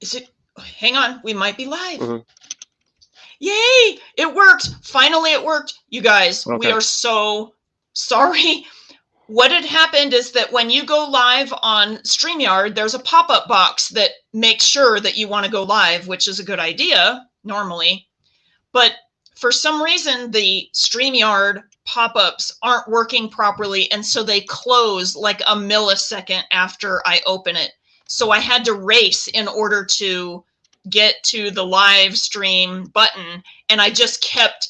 Is it? Hang on, we might be live. Mm-hmm. Yay! It worked. Finally, it worked. You guys, Okay. we are so sorry. What had happened is that when you go live on StreamYard, there's a pop-up box that makes sure that you want to go live, which is a good idea normally. But for some reason, the StreamYard pop-ups aren't working properly, and so they close like a millisecond after I open it. So I had to race in order to get to the live stream button, and I just kept,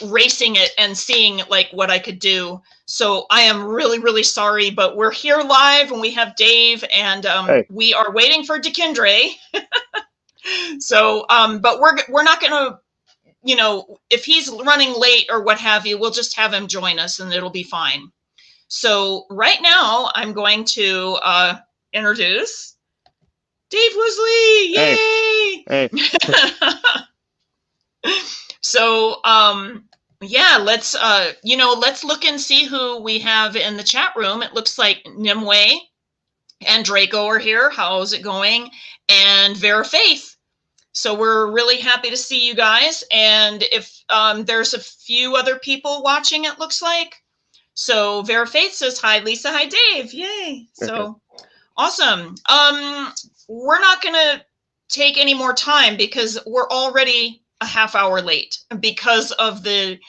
racing it and seeing like what I could do. So I am really, really sorry, but we're here live and we have Dave, and we are waiting for Dekindre. So, but we're not going to, if he's running late or what have you, we'll just have him join us and it'll be fine. So right now I'm going to introduce Dave Woosley. Yay! Hey. So, yeah, let's look and see who we have in the chat room. It looks like Nimue and Draco are here. How's it going? And Vera Faith. So we're really happy to see you guys. And if there's a few other people watching, it looks like. So Vera Faith says, hi, Lisa. Hi, Dave. Yay. So awesome. We're not going to take any more time because we're already a half hour late because of the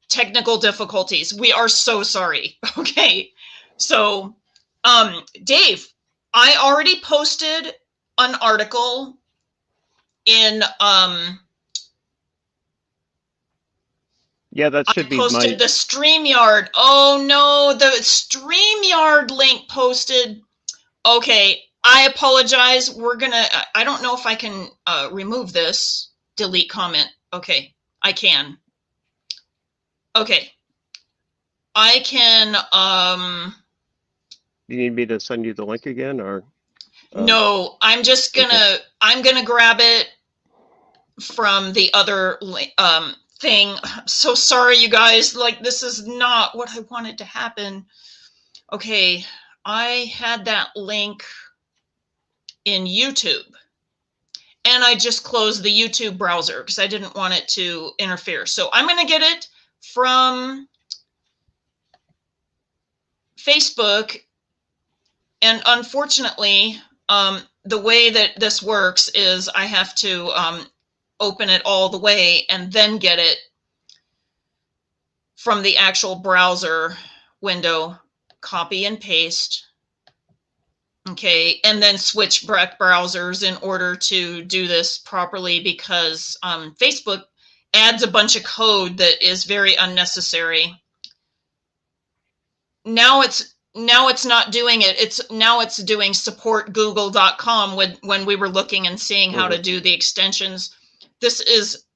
technical difficulties. We are so sorry. Okay. So, Dave, I already posted an article in, yeah, that should be posted the StreamYard. Oh no, the StreamYard link posted. Okay. I apologize. We're gonna, I don't know if I can remove this delete comment. Okay, I can. Okay. I can, you need me to send you the link again, or? No, I'm just gonna, I'm gonna grab it from the other thing. I'm so sorry, you guys. Like, this is not what I wanted to happen. Okay, I had that link in YouTube. And I just closed the YouTube browser because I didn't want it to interfere. So I'm going to get it from Facebook. And unfortunately, the way that this works is I have to open it all the way and then get it from the actual browser window, copy and paste. Okay, and then switch browsers in order to do this properly because Facebook adds a bunch of code that is very unnecessary. Now it's not doing it. It's doing supportgoogle.com when we were looking and seeing how to do the extensions. This is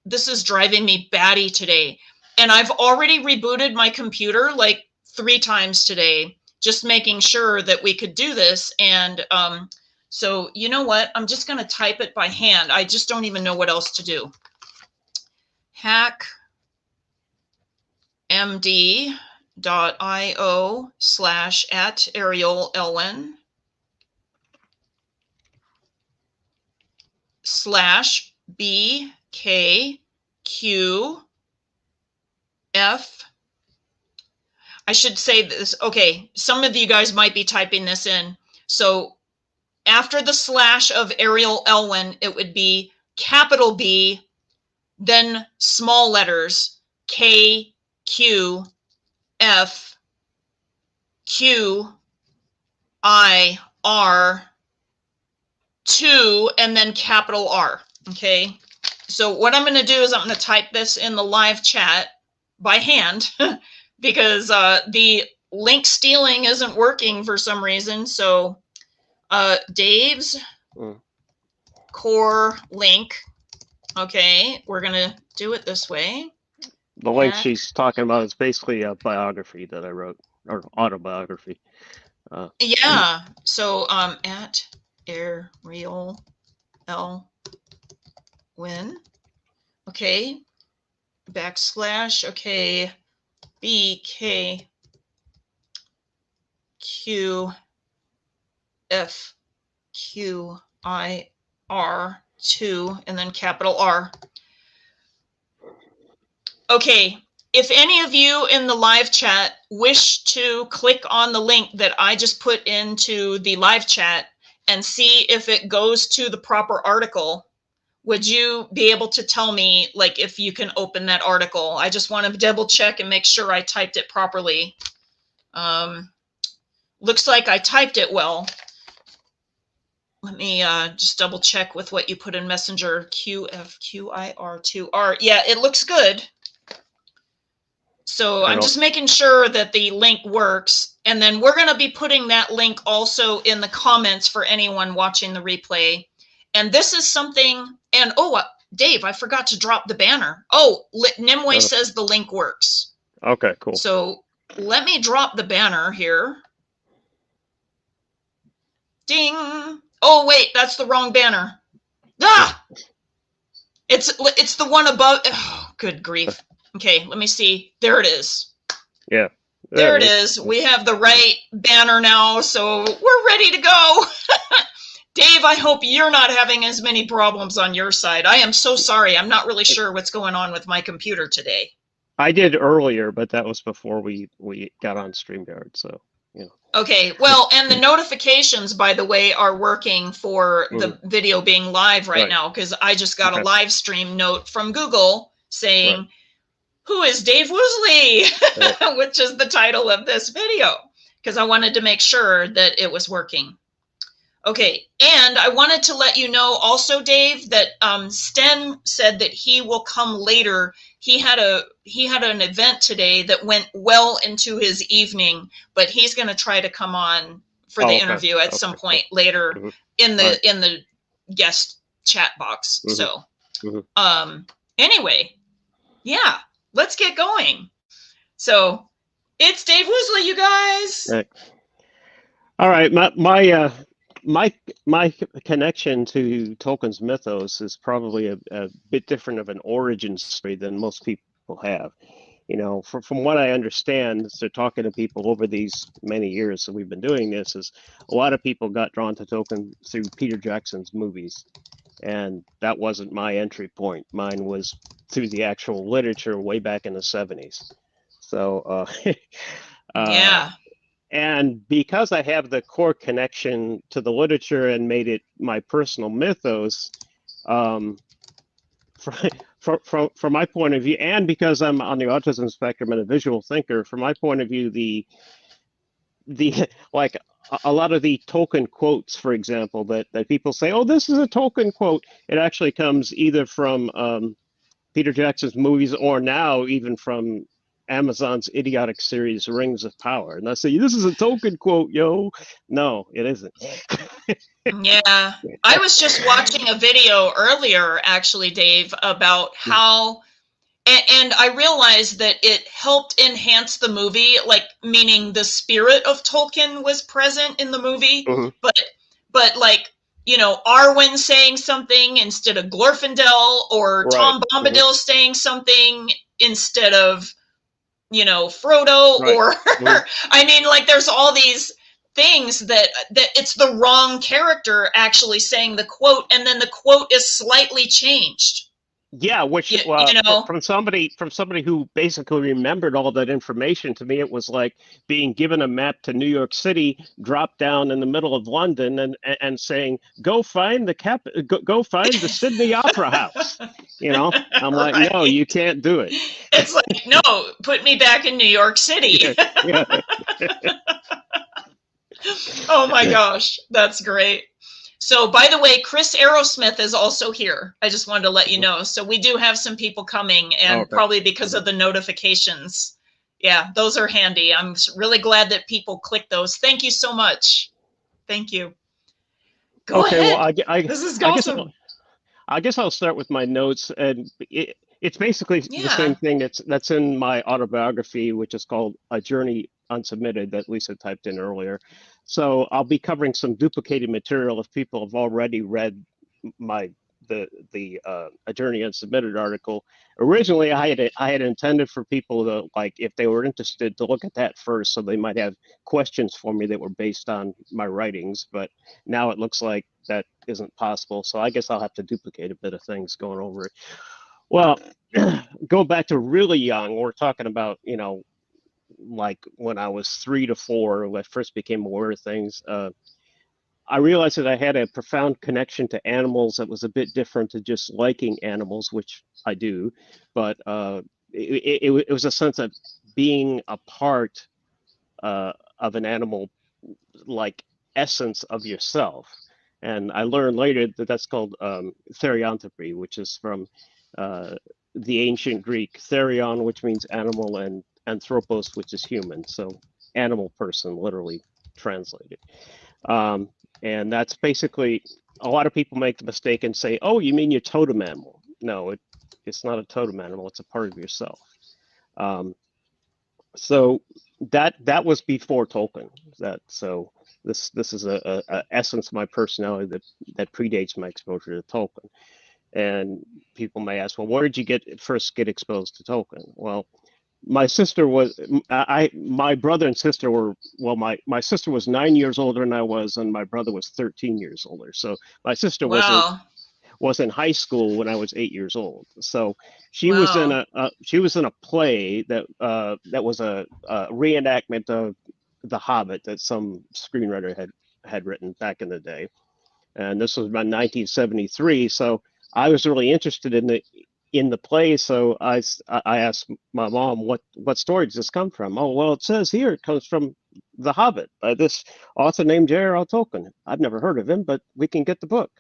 driving me batty today. And I've already rebooted my computer like 3 times today, just making sure that we could do this. And so you know what? I'm just going to type it by hand. I just don't even know what else to do. hackmd.io/arielelwyn/BKQF. I should say this. Okay, some of you guys might be typing this in. So after the slash of Ariel Elwyn, it would be capital B, then small letters K, Q, F, Q, I, R, 2, and then capital R. Okay. So what I'm going to do is I'm going to type this in the live chat by hand because the link stealing isn't working for some reason. So Dave's core link. Okay, we're going to do it this way. The link she's talking about is basically a biography that I wrote, or autobiography. Yeah, so at Ariel Elwyn. Okay, backslash, okay, BKQFQ JRR2 and then capital R. Okay, if any of you in the live chat wish to click on the link that I just put into the live chat and see if it goes to the proper article, would you be able to tell me, like, if you can open that article? I just want to double check and make sure I typed it properly. Looks like I typed it well. Let me just double check with what you put in Messenger. QFQIR2R. Yeah, it looks good. So I'm just making sure that the link works. And then we're going to be putting that link also in the comments for anyone watching the replay. And this is something, and Dave, I forgot to drop the banner. Oh, Nimue says the link works. Okay, cool. So let me drop the banner here. Ding. Oh, wait, that's the wrong banner. Ah! It's the one above. Oh, good grief. Okay, let me see. There it is. Yeah. There it is. We have the right banner now, so we're ready to go. Dave, I hope you're not having as many problems on your side. I am so sorry. I'm not really sure what's going on with my computer today. I did earlier, but that was before we got on StreamYard, so, you know. Okay, well, and the notifications, by the way, are working for the video being live right now, because I just got a live stream note from Google saying, who is Dave Woosley? Which is the title of this video, because I wanted to make sure that it was working. Okay, and I wanted to let you know also, Dave, that Sten said that he will come later. He had an event today that went well into his evening, but he's going to try to come on for the interview at some point later in the guest chat box. So, anyway, yeah, let's get going. So, it's Dave Woosley, you guys. Right. All right, my connection to Tolkien's mythos is probably a bit different of an origin story than most people have. You know, from what I understand, so talking to people over these many years that we've been doing this, is a lot of people got drawn to Tolkien through Peter Jackson's movies. And that wasn't my entry point. Mine was through the actual literature way back in the 70s. So, yeah. And because I have the core connection to the literature and made it my personal mythos, from my point of view, and because I'm on the autism spectrum and a visual thinker, from my point of view, the like a lot of the Tolkien quotes, for example, that people say, oh, this is a Tolkien quote, it actually comes either from Peter Jackson's movies or now even from Amazon's idiotic series Rings of Power. And I say, this is a Tolkien quote, yo. No, it isn't. Yeah. I was just watching a video earlier, actually, Dave, about how, and I realized that it helped enhance the movie, like, meaning the spirit of Tolkien was present in the movie, but like, you know, Arwen saying something instead of Glorfindel, or Tom Bombadil saying something instead of, you know, Frodo, or I mean, like, there's all these things that it's the wrong character actually saying the quote, and then the quote is slightly changed. Yeah, which you know, from somebody who basically remembered all that information, to me it was like being given a map to New York City, dropped down in the middle of London, and saying, go find the Sydney Opera House. You know, I'm like, no, you can't do it. It's like, no, put me back in New York City. Yeah. Oh my gosh, that's great. So, by the way, Chris Aerosmith is also here. I just wanted to let you know. So we do have some people coming, and probably because of the notifications. Yeah, those are handy. I'm really glad that people click those. Thank you so much. Thank you. Go ahead. Well, this is awesome. I guess I'll start with my notes, and it's basically the same thing that's in my autobiography, which is called A Journey Unsubmitted, that Lisa typed in earlier. So I'll be covering some duplicated material if people have already read the A Journey Unsubmitted article. Originally, I had intended for people to, like, if they were interested, to look at that first, so they might have questions for me that were based on my writings. But now it looks like that isn't possible. So I guess I'll have to duplicate a bit of things going over it. Well, go back to really young. We're talking about, like when I was 3 to 4, when I first became aware of things. I realized that I had a profound connection to animals that was a bit different to just liking animals, which I do, but it was a sense of being a part of an animal, like essence of yourself. And I learned later that that's called therianthropy, which is from uh, the ancient Greek therion, which means animal, and anthropos, which is human. So animal person, literally translated. Um, and that's basically, a lot of people make the mistake and say, oh, you mean your totem animal? No, it's not a totem animal. It's a part of yourself. Um, so that was before Tolkien. This is a essence of my personality that predates my exposure to Tolkien. And people may ask, well, where did you first get exposed to Tolkien? Well, my sister was my brother and sister were, well, my sister was 9 years older than I was, and my brother was 13 years older. So my sister Wow. was in high school when I was 8 years old. So Wow. she was in a play that was a reenactment of The Hobbit that some screenwriter had written back in the day, and this was about 1973. So I was really interested in the play. So I asked my mom, what story does this come from? Oh, well, it says here it comes from The Hobbit by this author named JRR Tolkien. I've never heard of him, but we can get the book.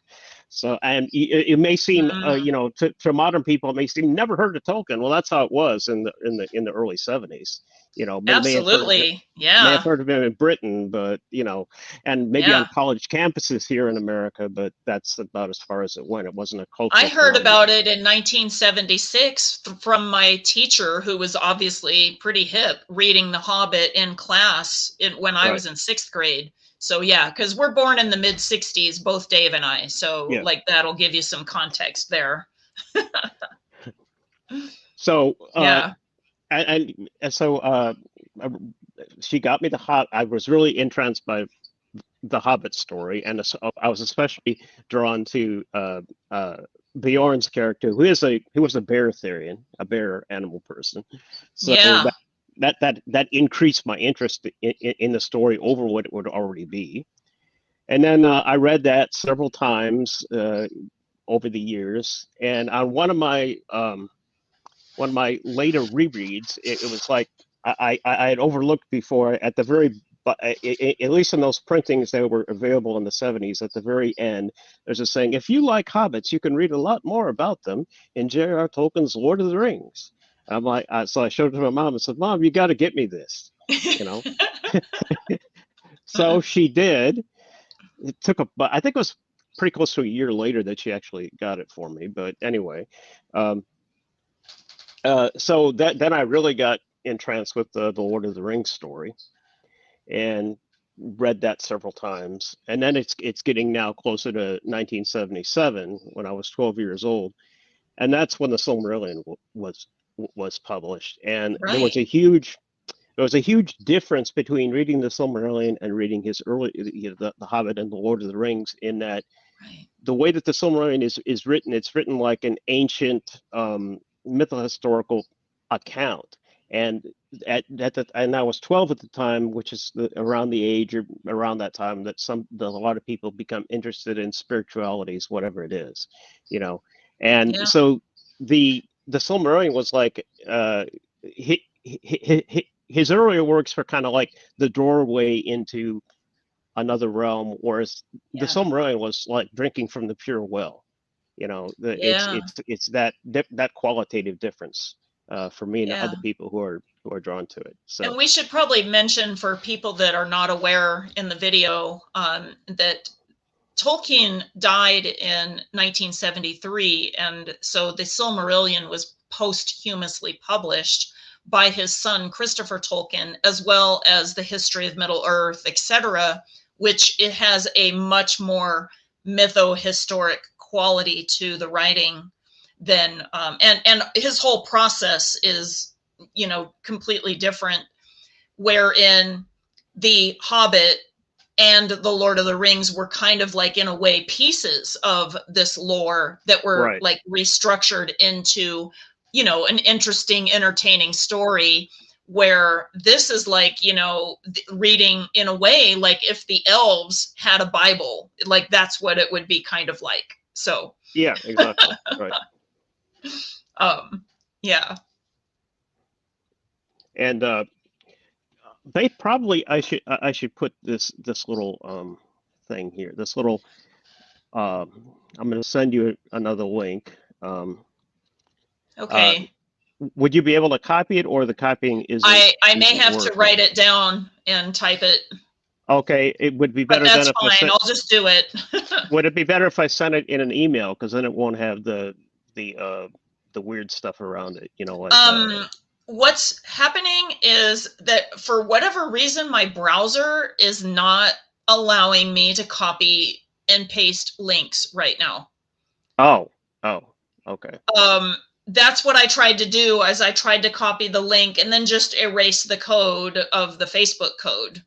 So, and it may seem, Mm, to modern people, it may seem never heard of Tolkien. Well, that's how it was in the early '70s. May have heard of it, absolutely. may have Yeah. heard of him in Britain, but and maybe on Yeah. college campuses here in America, but that's about as far as it went. It wasn't a I cultural heard phenomenon. about it in 1976 from my teacher, who was obviously pretty hip, reading The Hobbit in class when I Right. was in 6th grade. So yeah, because we're born in the mid 60s, both Dave and I. So Yeah. like that'll give you some context there. So, Yeah. and so uh, she got me I was really entranced by the Hobbit story, and I was especially drawn to Bjorn's character, who was a bear therian, a bear animal person. So Yeah. that increased my interest in the story over what it would already be. And then I read that several times over the years, and on one of my later rereads, it was like I had overlooked before at the very, but at least in those printings that were available in the '70s, at the very end, there's a saying: if you like hobbits, you can read a lot more about them in J.R.R. Tolkien's Lord of the Rings. I'm like, so I showed it to my mom and said, "Mom, you got to get me this," you know. So she did. It took but I think it was pretty close to a year later that she actually got it for me. But anyway, um, so then I really got entranced with the Lord of the Rings story and read that several times. And then it's getting now closer to 1977 when I was 12 years old, and that's when the Silmarillion was published. And Right. there was a huge difference between reading the Silmarillion and reading his early, the Hobbit and the Lord of the Rings, in that Right. the way that the Silmarillion is written, it's written like an ancient mythohistorical account. And and I was 12 at the time, which is around the age or around that time that a lot of people become interested in spiritualities, whatever it is, you know. And Yeah. so the Silmarillion was like his earlier works were kind of like the doorway into another realm, whereas the Yeah. Silmarillion was like drinking from the pure well. Yeah. It's that qualitative difference for me and Yeah. other people who are drawn to it. And So we should probably mention for people that are not aware in the video that Tolkien died in 1973, and so the Silmarillion was posthumously published by his son Christopher Tolkien, as well as the History of Middle Earth, etc., which it has a much more mytho-historic quality to the writing than and his whole process is completely different, wherein the Hobbit and the Lord of the Rings were kind of like, in a way, pieces of this lore that were Right. like restructured into, an interesting, entertaining story, where this is like, reading in a way, like if the elves had a Bible, like that's what it would be kind of like. So, Yeah, exactly. Right. Yeah. And they probably, I should put this little thing here. This little I'm going to send you another link. Uh, Okay. would you be able to copy it, or the copying isn't I may have to working? write it down and type it, Okay, it would be but better than that's if I fine. sent. I'll just do it. Would it be better if I sent it in an email? Because then it won't have the weird stuff around it. Like What's happening is that for whatever reason, my browser is not allowing me to copy and paste links right now. oh, okay. That's what I tried to do, as I tried to copy the link and then just erase the code of the Facebook code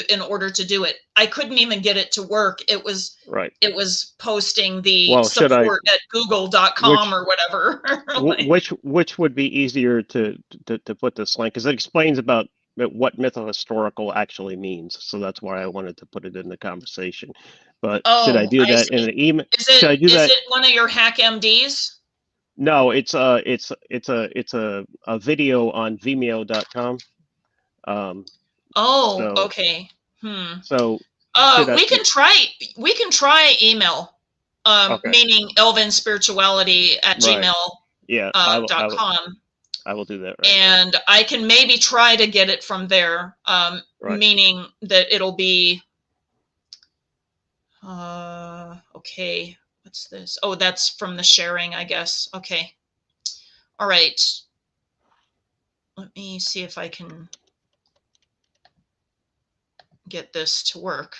in order to do it. I couldn't even get it to work. It was Right. posting the Well, support at google.com which or whatever. Like, which would be easier to put this link, because it explains about what mytho-historical actually means. So that's why I wanted to put it in the conversation. But should I oh, do I that in see. an email? Is Should I it do is that? it one of your hack MDs? No, it's a video on Vimeo.com. Oh, So okay. so should I? We can try email. Okay, Meaning Elven Spirituality at right. gmail Yeah, dot com. I will do that right now. And I can maybe try to get it from there. Right. Meaning that it'll be okay. What's this? Oh, that's from the sharing, I guess. Okay. All right. Let me see if I can get this to work.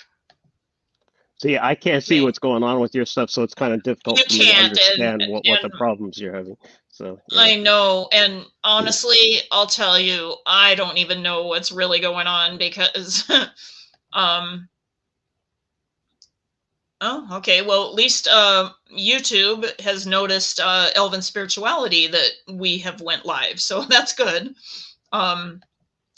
See, I can't see Okay. what's going on with your stuff, so it's kind of difficult You for me to can't, understand what the and problems you're having. So yeah. I know, and honestly, I'll tell you, I don't even know what's really going on, because oh, okay. Well, at least YouTube has noticed Elven Spirituality, that we have went live, so that's good.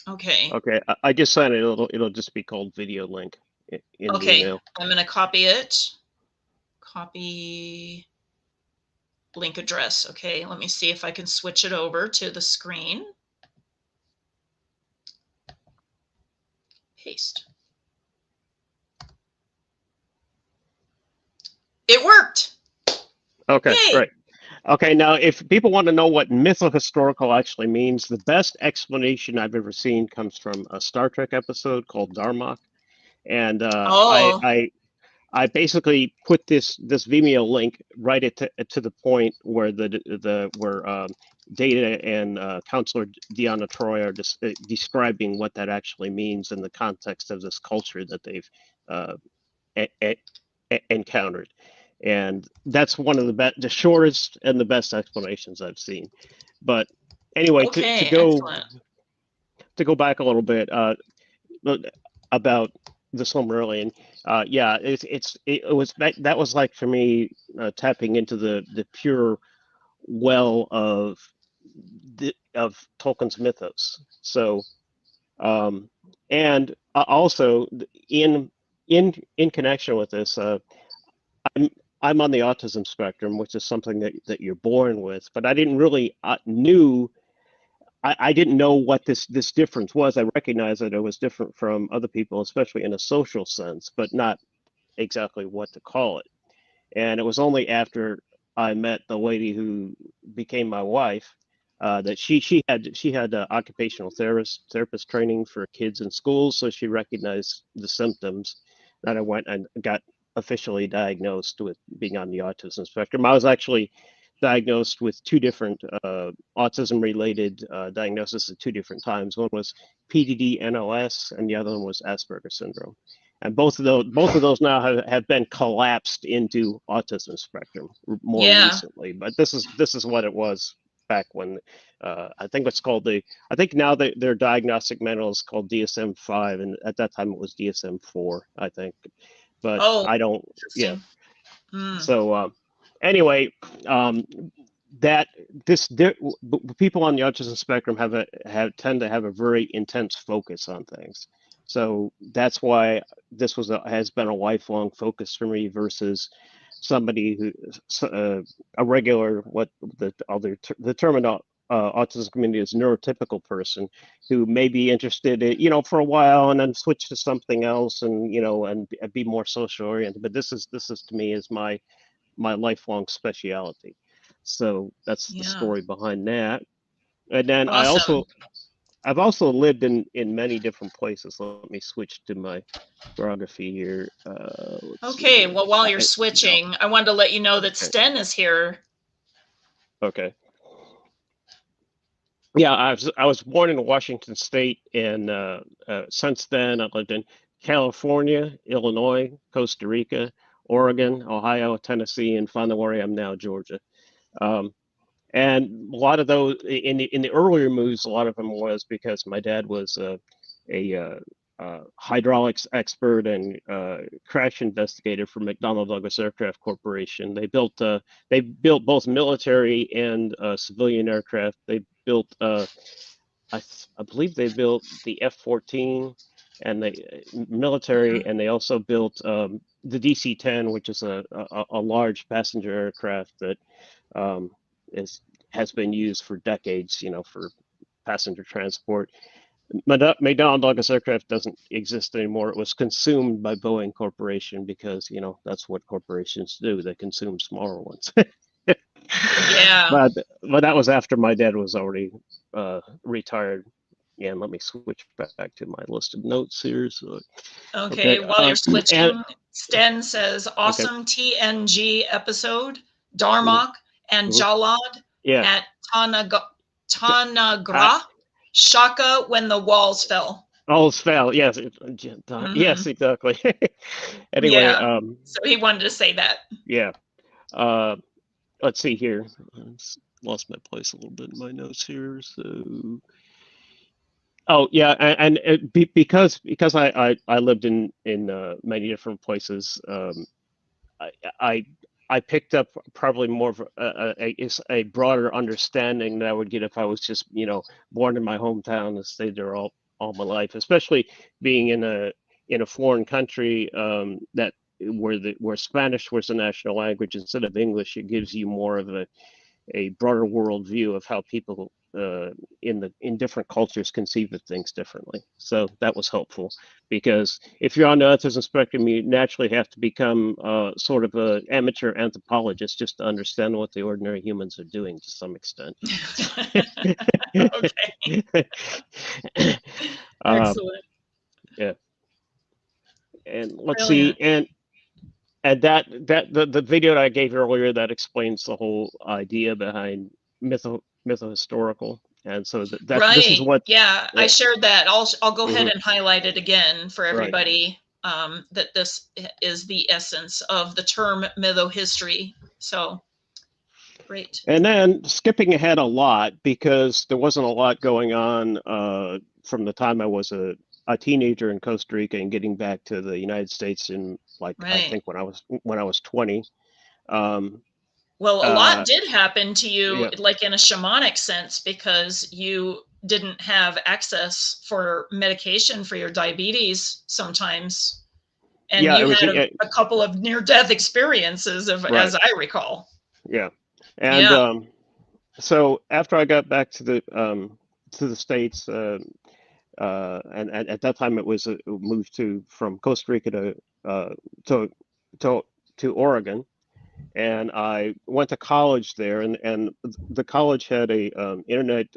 Okay. Okay, I just sent it. It'll just be called video link in the Okay, email. I'm going to copy it. Copy link address. Okay, let me see if I can switch it over to the screen. Paste. It worked. Okay, Yay. great. Okay, now if people want to know what mytho-historical actually means, the best explanation I've ever seen comes from a Star Trek episode called Darmok, and Oh. I basically put this Vimeo link right to the point where where Data and Counselor Deanna Troy are describing what that actually means in the context of this culture that they've encountered. And that's one of the shortest and the best explanations I've seen. But anyway, Okay, to go excellent. to go back a little bit about the Silmarillion, yeah, it was that was like for me tapping into the pure well of Tolkien's mythos. So, and also in connection with this, I'm on the autism spectrum, which is something that you're born with, but I didn't really I didn't know what this difference was. I recognized that it was different from other people, especially in a social sense, but not exactly what to call it. And it was only after I met the lady who became my wife that she had occupational therapist training for kids in schools, so she recognized the symptoms. That I went and got officially diagnosed with being on the autism spectrum. I was actually diagnosed with two different autism-related diagnoses at two different times. One was PDD-NOS, and the other one was Asperger's syndrome. And both of those now have been collapsed into autism spectrum more recently. But this is what it was back when I think it's called I think now their diagnostic manual is called DSM-5, and at that time it was DSM-4, I think. But Oh, I don't, yeah. interesting. Mm. So anyway, that people on the autism spectrum tend to have a very intense focus on things. So that's why this has been a lifelong focus for me versus somebody who a regular the term in autism community is neurotypical person who may be interested in, for a while and then switch to something else and and be more social oriented. But this is to me is my lifelong speciality. So that's the Yeah. story behind that. And then Awesome. I've also lived in many different places. Let me switch to my geography here. Let's Okay, see. well, while you're switching, I wanted to let you know that Okay. Sten is here. Okay. Yeah, I was born in Washington State, and since then I've lived in California, Illinois, Costa Rica, Oregon, Ohio, Tennessee, and finally where I am now, Georgia. And a lot of those in the earlier moves, a lot of them was because my dad was a hydraulics expert and crash investigator for McDonnell Douglas Aircraft Corporation. They built both military and civilian aircraft. They built I believe they built the F-14 and the military, and they also built the DC-10, which is a large passenger aircraft that has been used for decades, for passenger transport. McDonnell Douglas Aircraft doesn't exist anymore. It was consumed by Boeing Corporation because, that's what corporations do. They consume smaller ones. Yeah. But that was after my dad was already retired. Yeah, and let me switch back to my list of notes here. So, Okay, while you're switching, Sten says, okay. awesome TNG episode, Darmok and Jalad Yeah. at Tanagra, Shaka when the walls fell. Walls fell, yes. Yes, exactly. Anyway, Yeah. So he wanted to say that. Yeah. Let's see here. I lost my place a little bit in my notes here. So, oh yeah, and because I lived in many different places, I picked up probably more of a broader understanding that I would get if I was just born in my hometown and stayed there all my life, especially being in a foreign country that where Spanish was the national language instead of English. It gives you more of a broader world view of how people in different cultures conceive of things differently. So that was helpful, because if you're on the autism spectrum, you naturally have to become sort of an amateur anthropologist just to understand what the ordinary humans are doing to some extent. Okay. Excellent. Yeah. And let's see, and that the video that I gave earlier that explains the whole idea behind mytho-historical, and so that right. This is what I shared that. I'll go ahead and highlight it again for everybody. Right. That this is the essence of the term mytho-history. So great. And then skipping ahead a lot, because there wasn't a lot going on from the time I was a teenager in Costa Rica and getting back to the United States in I think when I was 20. Well, a lot did happen to you, yeah. like in a shamanic sense, because you didn't have access for medication for your diabetes sometimes. And you had a couple of near-death experiences, as I recall. Yeah. And so after I got back to the States, and at that time it was moved from Costa Rica to Oregon, and I went to college there, and the college had a internet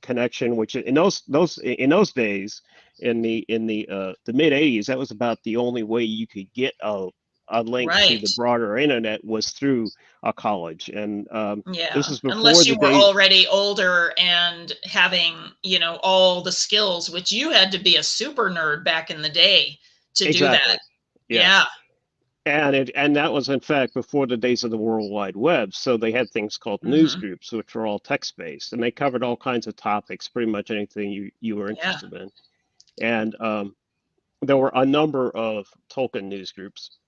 connection, which in those days, in the mid 80s, that was about the only way you could get a link to the broader internet was through a college. And this is before unless you were already older and having all the skills, which you had to be a super nerd back in the day to do that. Yeah. and that was in fact before the days of the World Wide Web. So they had things called news Hmm. groups, which were all text based, and they covered all kinds of topics, pretty much anything you were Yeah. interested in. And there were a number of Tolkien news groups,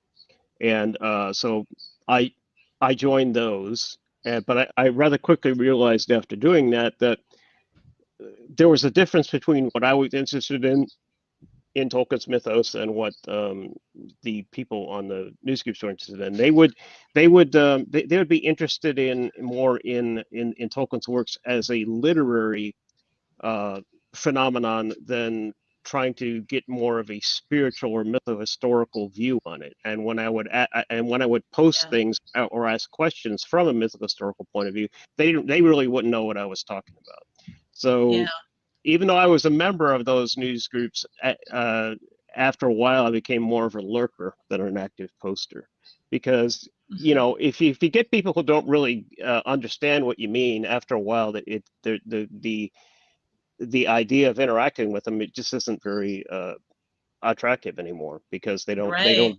and so I I joined those. But I rather quickly realized after doing that there was a difference between what I was interested in Tolkien's mythos and what the people on the news groups were interested in. They would be interested in more in Tolkien's works as a literary uh, phenomenon than trying to get more of a spiritual or mytho-historical view on it. And when I would post Yeah. things or ask questions from a mytho-historical point of view, they really wouldn't know what I was talking about. Yeah. So even though I was a member of those news groups, after a while I became more of a lurker than an active poster, because Hmm. if you get people who don't really understand what you mean, after a while that it the idea of interacting with them, it just isn't very attractive anymore, because they Right. don't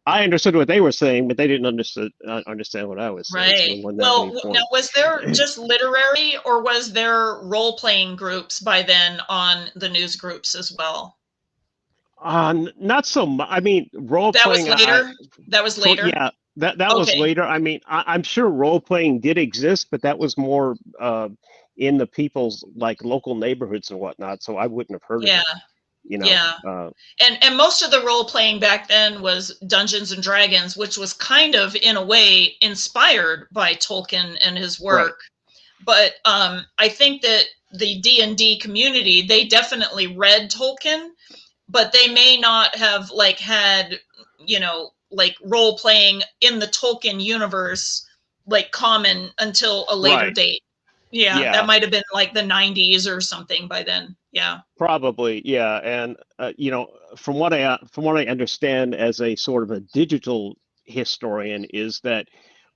I understood what they were saying, but they didn't understand what I was saying, so Right. there wasn't that Well, many now points. was there just literary or was there role-playing groups by then on the news groups as well? Not so much. I mean, role That was playing. later? That was later? Yeah, that was Okay. later. I mean, I'm sure role playing did exist, but that was more in the people's like local neighborhoods and whatnot. So I wouldn't have heard of Yeah. it. You know. Yeah. And most of the role playing back then was Dungeons and Dragons, which was kind of in a way inspired by Tolkien and his Right. work. But I think that the D&D community, they definitely read Tolkien, but they may not have like had, like role playing in the Tolkien universe like common until a later Right. date. Yeah, that Yeah. might have been like the 90s or something by then. Yeah. Probably. Yeah. And from what I understand as a sort of a digital historian, is that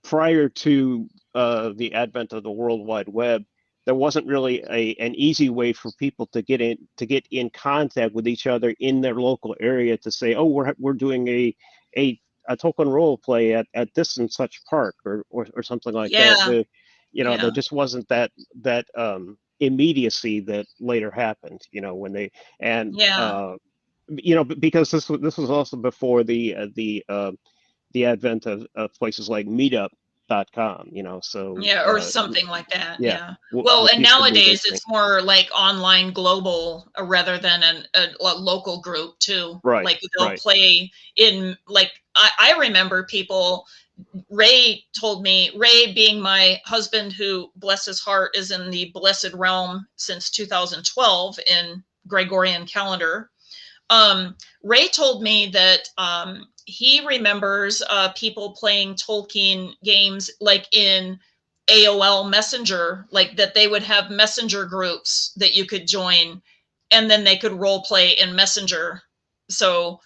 prior to the advent of the World Wide Web, there wasn't really an easy way for people to get in contact with each other in their local area to say, oh, we're doing a a Tolkien role play at this and such park, or something like that. Yeah. There Yeah. just wasn't that immediacy that later happened. When they and Yeah. because this was also before the advent of places like meetup.com, so Yeah, or something like that. yeah, Yeah. Well, which and used to be a big nowadays thing. it's more like online global rather than a local group too. Right, Like they'll right. play in like I remember people. Ray told me, Ray being my husband, who bless his heart is in the blessed realm since 2012 in Gregorian calendar. Ray told me that he remembers people playing Tolkien games like in AOL Messenger, like that they would have messenger groups that you could join and then they could role play in Messenger. So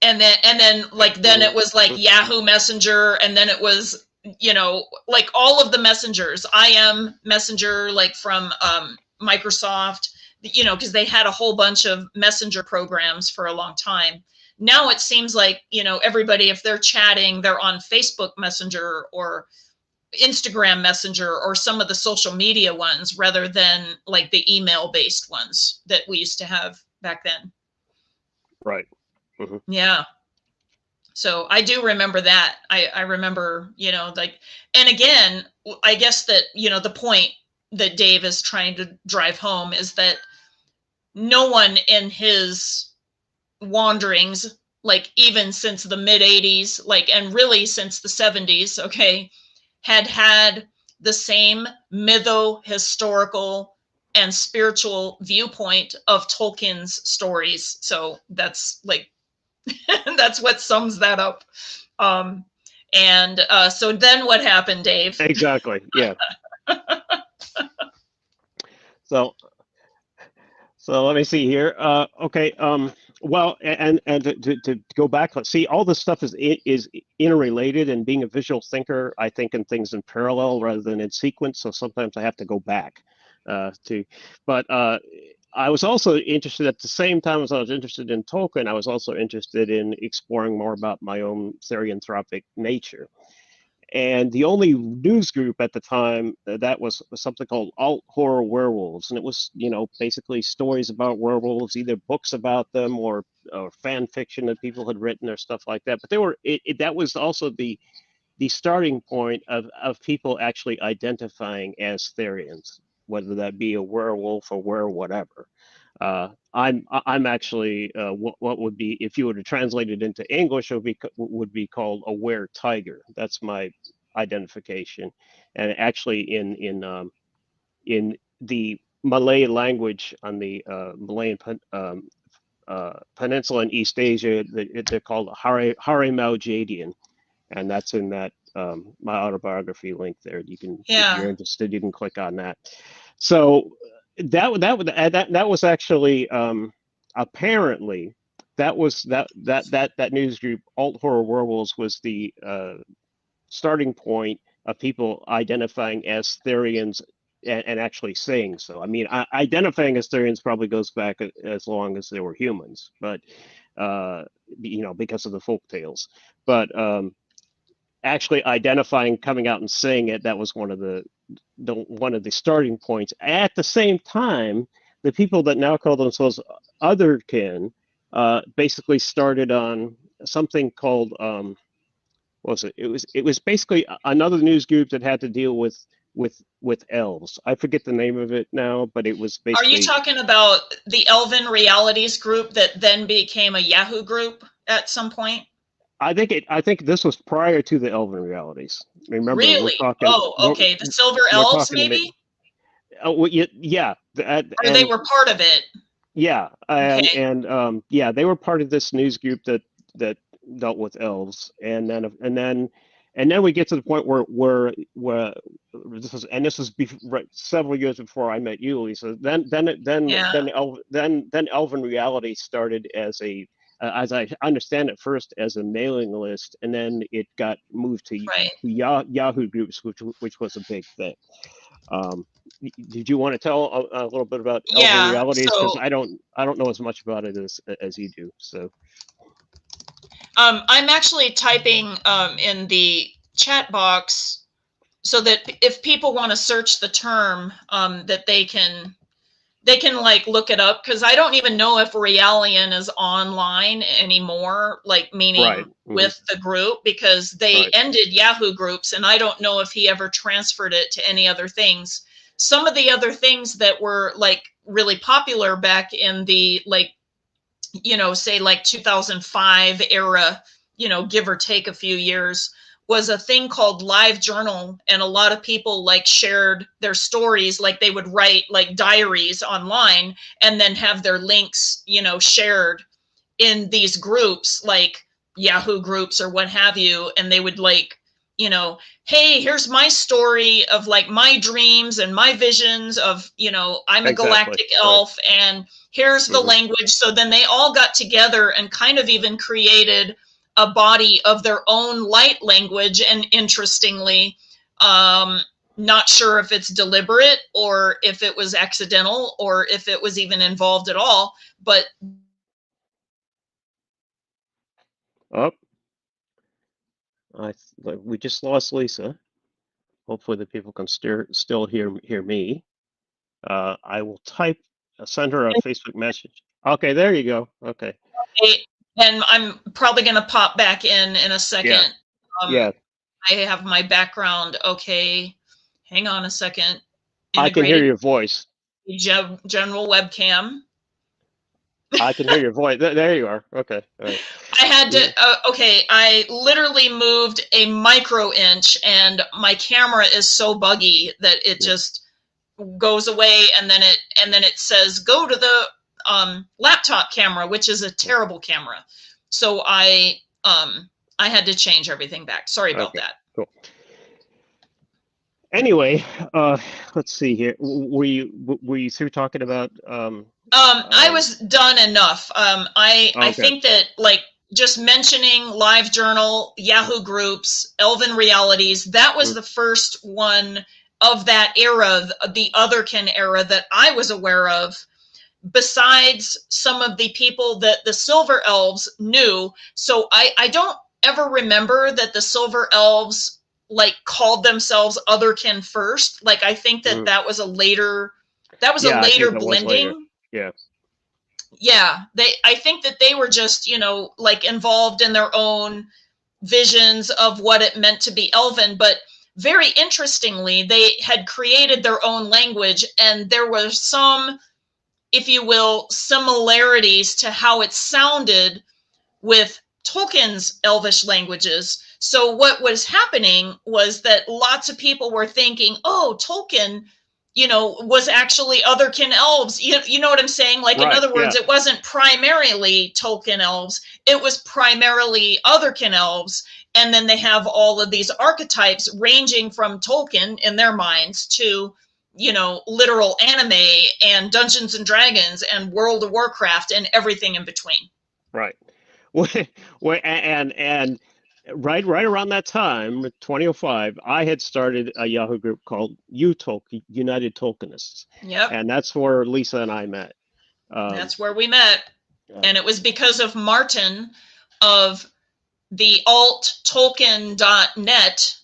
and then like then it was like Yahoo Messenger and then it was like all of the messengers, IM Messenger like from Microsoft, because they had a whole bunch of messenger programs for a long time. Now it seems like, everybody, if they're chatting, they're on Facebook Messenger or Instagram Messenger or some of the social media ones rather than like the email based ones that we used to have back then. Right. Hmm. Yeah. So I do remember that. I remember, like, and again, I guess that, the point that Dave is trying to drive home is that no one in his wanderings, like even since the mid 80s, like, and really since the 70s, okay, had the same mytho historical and spiritual viewpoint of Tolkien's stories. So that's like, that's what sums that up. Um, and so then what happened, Dave? Exactly. Yeah. So So let me see here. Okay. Well, and to go back, let's see. All this stuff is interrelated, and being a visual thinker, I think in things in parallel rather than in sequence. So sometimes I have to go back to, but I was also interested at the same time as I was interested in Tolkien, I was also interested in exploring more about my own therianthropic nature. And the only news group at the time that was something called alt horror werewolves, and it was, basically stories about werewolves, either books about them or fan fiction that people had written or stuff like that. But that was also the starting point of people actually identifying as Therians, whether that be a werewolf or whatever. I'm actually what would be, if you were to translate it into English, would be called a were tiger. That's my identification, and actually in the Malay language on the Malayan peninsula in East Asia, they're called Harimau Jadian, and that's in that my autobiography link there. You can, if you're interested, you can click on that. So that was actually apparently that news group, Alt Horror Werewolves, was the starting point of people identifying as Therians and actually saying so. I mean, identifying as Therians probably goes back as long as there were humans, but because of the folk tales. But actually identifying, coming out and saying it, that was one of the starting points. At the same time, the people that now call themselves otherkin basically started on something called what was it? It was basically another news group that had to deal with elves. I forget the name of it now, but it was basically. Are you talking about the Elven Realities group that then became a Yahoo group at some point? I think this was prior to the Elven Realities. Remember, really? We're talking. Oh, okay. The Silver Elves, maybe. Oh, well, yeah. Or they were part of it. Yeah, Okay. and they were part of this news group that dealt with elves, and then we get to the point where this was several years before I met you, Lisa. Then Elven Reality started as I understand it, first as a mailing list, and then it got moved to Yahoo groups, which was a big thing. Did you want to tell a little bit about Elven Realities? Because I don't know as much about it as you do. So I'm actually typing in the chat box so that if people want to search the term, that they can like look it up, because I don't even know if Realian is online anymore, like meaning with the group, because they ended Yahoo groups, and I don't know if he ever transferred it to any other things. Some of the other things that were like really popular back in the say like 2005 era, give or take a few years, was a thing called Live Journal, and a lot of people like shared their stories, like they would write like diaries online and then have their links, shared in these groups, like Yahoo groups or what have you, and they would like, hey, here's my story of like my dreams and my visions of, I'm a galactic elf, and here's the language. So then they all got together and kind of even created a body of their own light language. And interestingly, not sure if it's deliberate or if it was accidental or if it was even involved at all, but we just lost Lisa. Hopefully the people can still hear me. I will send her a Facebook message. Okay, there you go. Okay. And I'm probably going to pop back in a second. Yeah. I have my background. Okay. Hang on a second. I can hear your voice. General webcam. I can hear your voice. There you are. Okay. All right. I had to, I literally moved a micro inch, and my camera is so buggy that it just goes away. And then it says, go to the laptop camera, which is a terrible camera. So I had to change everything back. Sorry about that. Cool. Anyway, let's see here. Were you through talking about? I was done enough. I think that like just mentioning Live Journal, Yahoo groups, Elven Realities, that was the first one of that era, the Otherkin era, that I was aware of. besides some of the people that the Silver Elves knew. So I don't ever remember that the Silver Elves like called themselves Otherkin first. Like, I think that that was a later, I think that was blending. later. Yeah. Yeah. I think that they were just, you know, like involved in their own visions of what it meant to be Elven. But very interestingly, they had created their own language, and there were some, if you will, similarities to how it sounded with Tolkien's Elvish languages. So what was happening was that lots of people were thinking, oh, Tolkien, you know, was actually Otherkin elves. You know what I'm saying? Like, Right, in other words, yeah. it wasn't primarily Tolkien elves. It was primarily Otherkin elves. And then they have all of these archetypes ranging from Tolkien in their minds to, you know, literal anime and Dungeons and Dragons and World of Warcraft and everything in between. Right. And right around that time, 2005, I had started a Yahoo group called UTolk, United Tolkienists. Yep. And that's where Lisa and I met. That's where we met. And it was because of Martin of the alttolkien.net.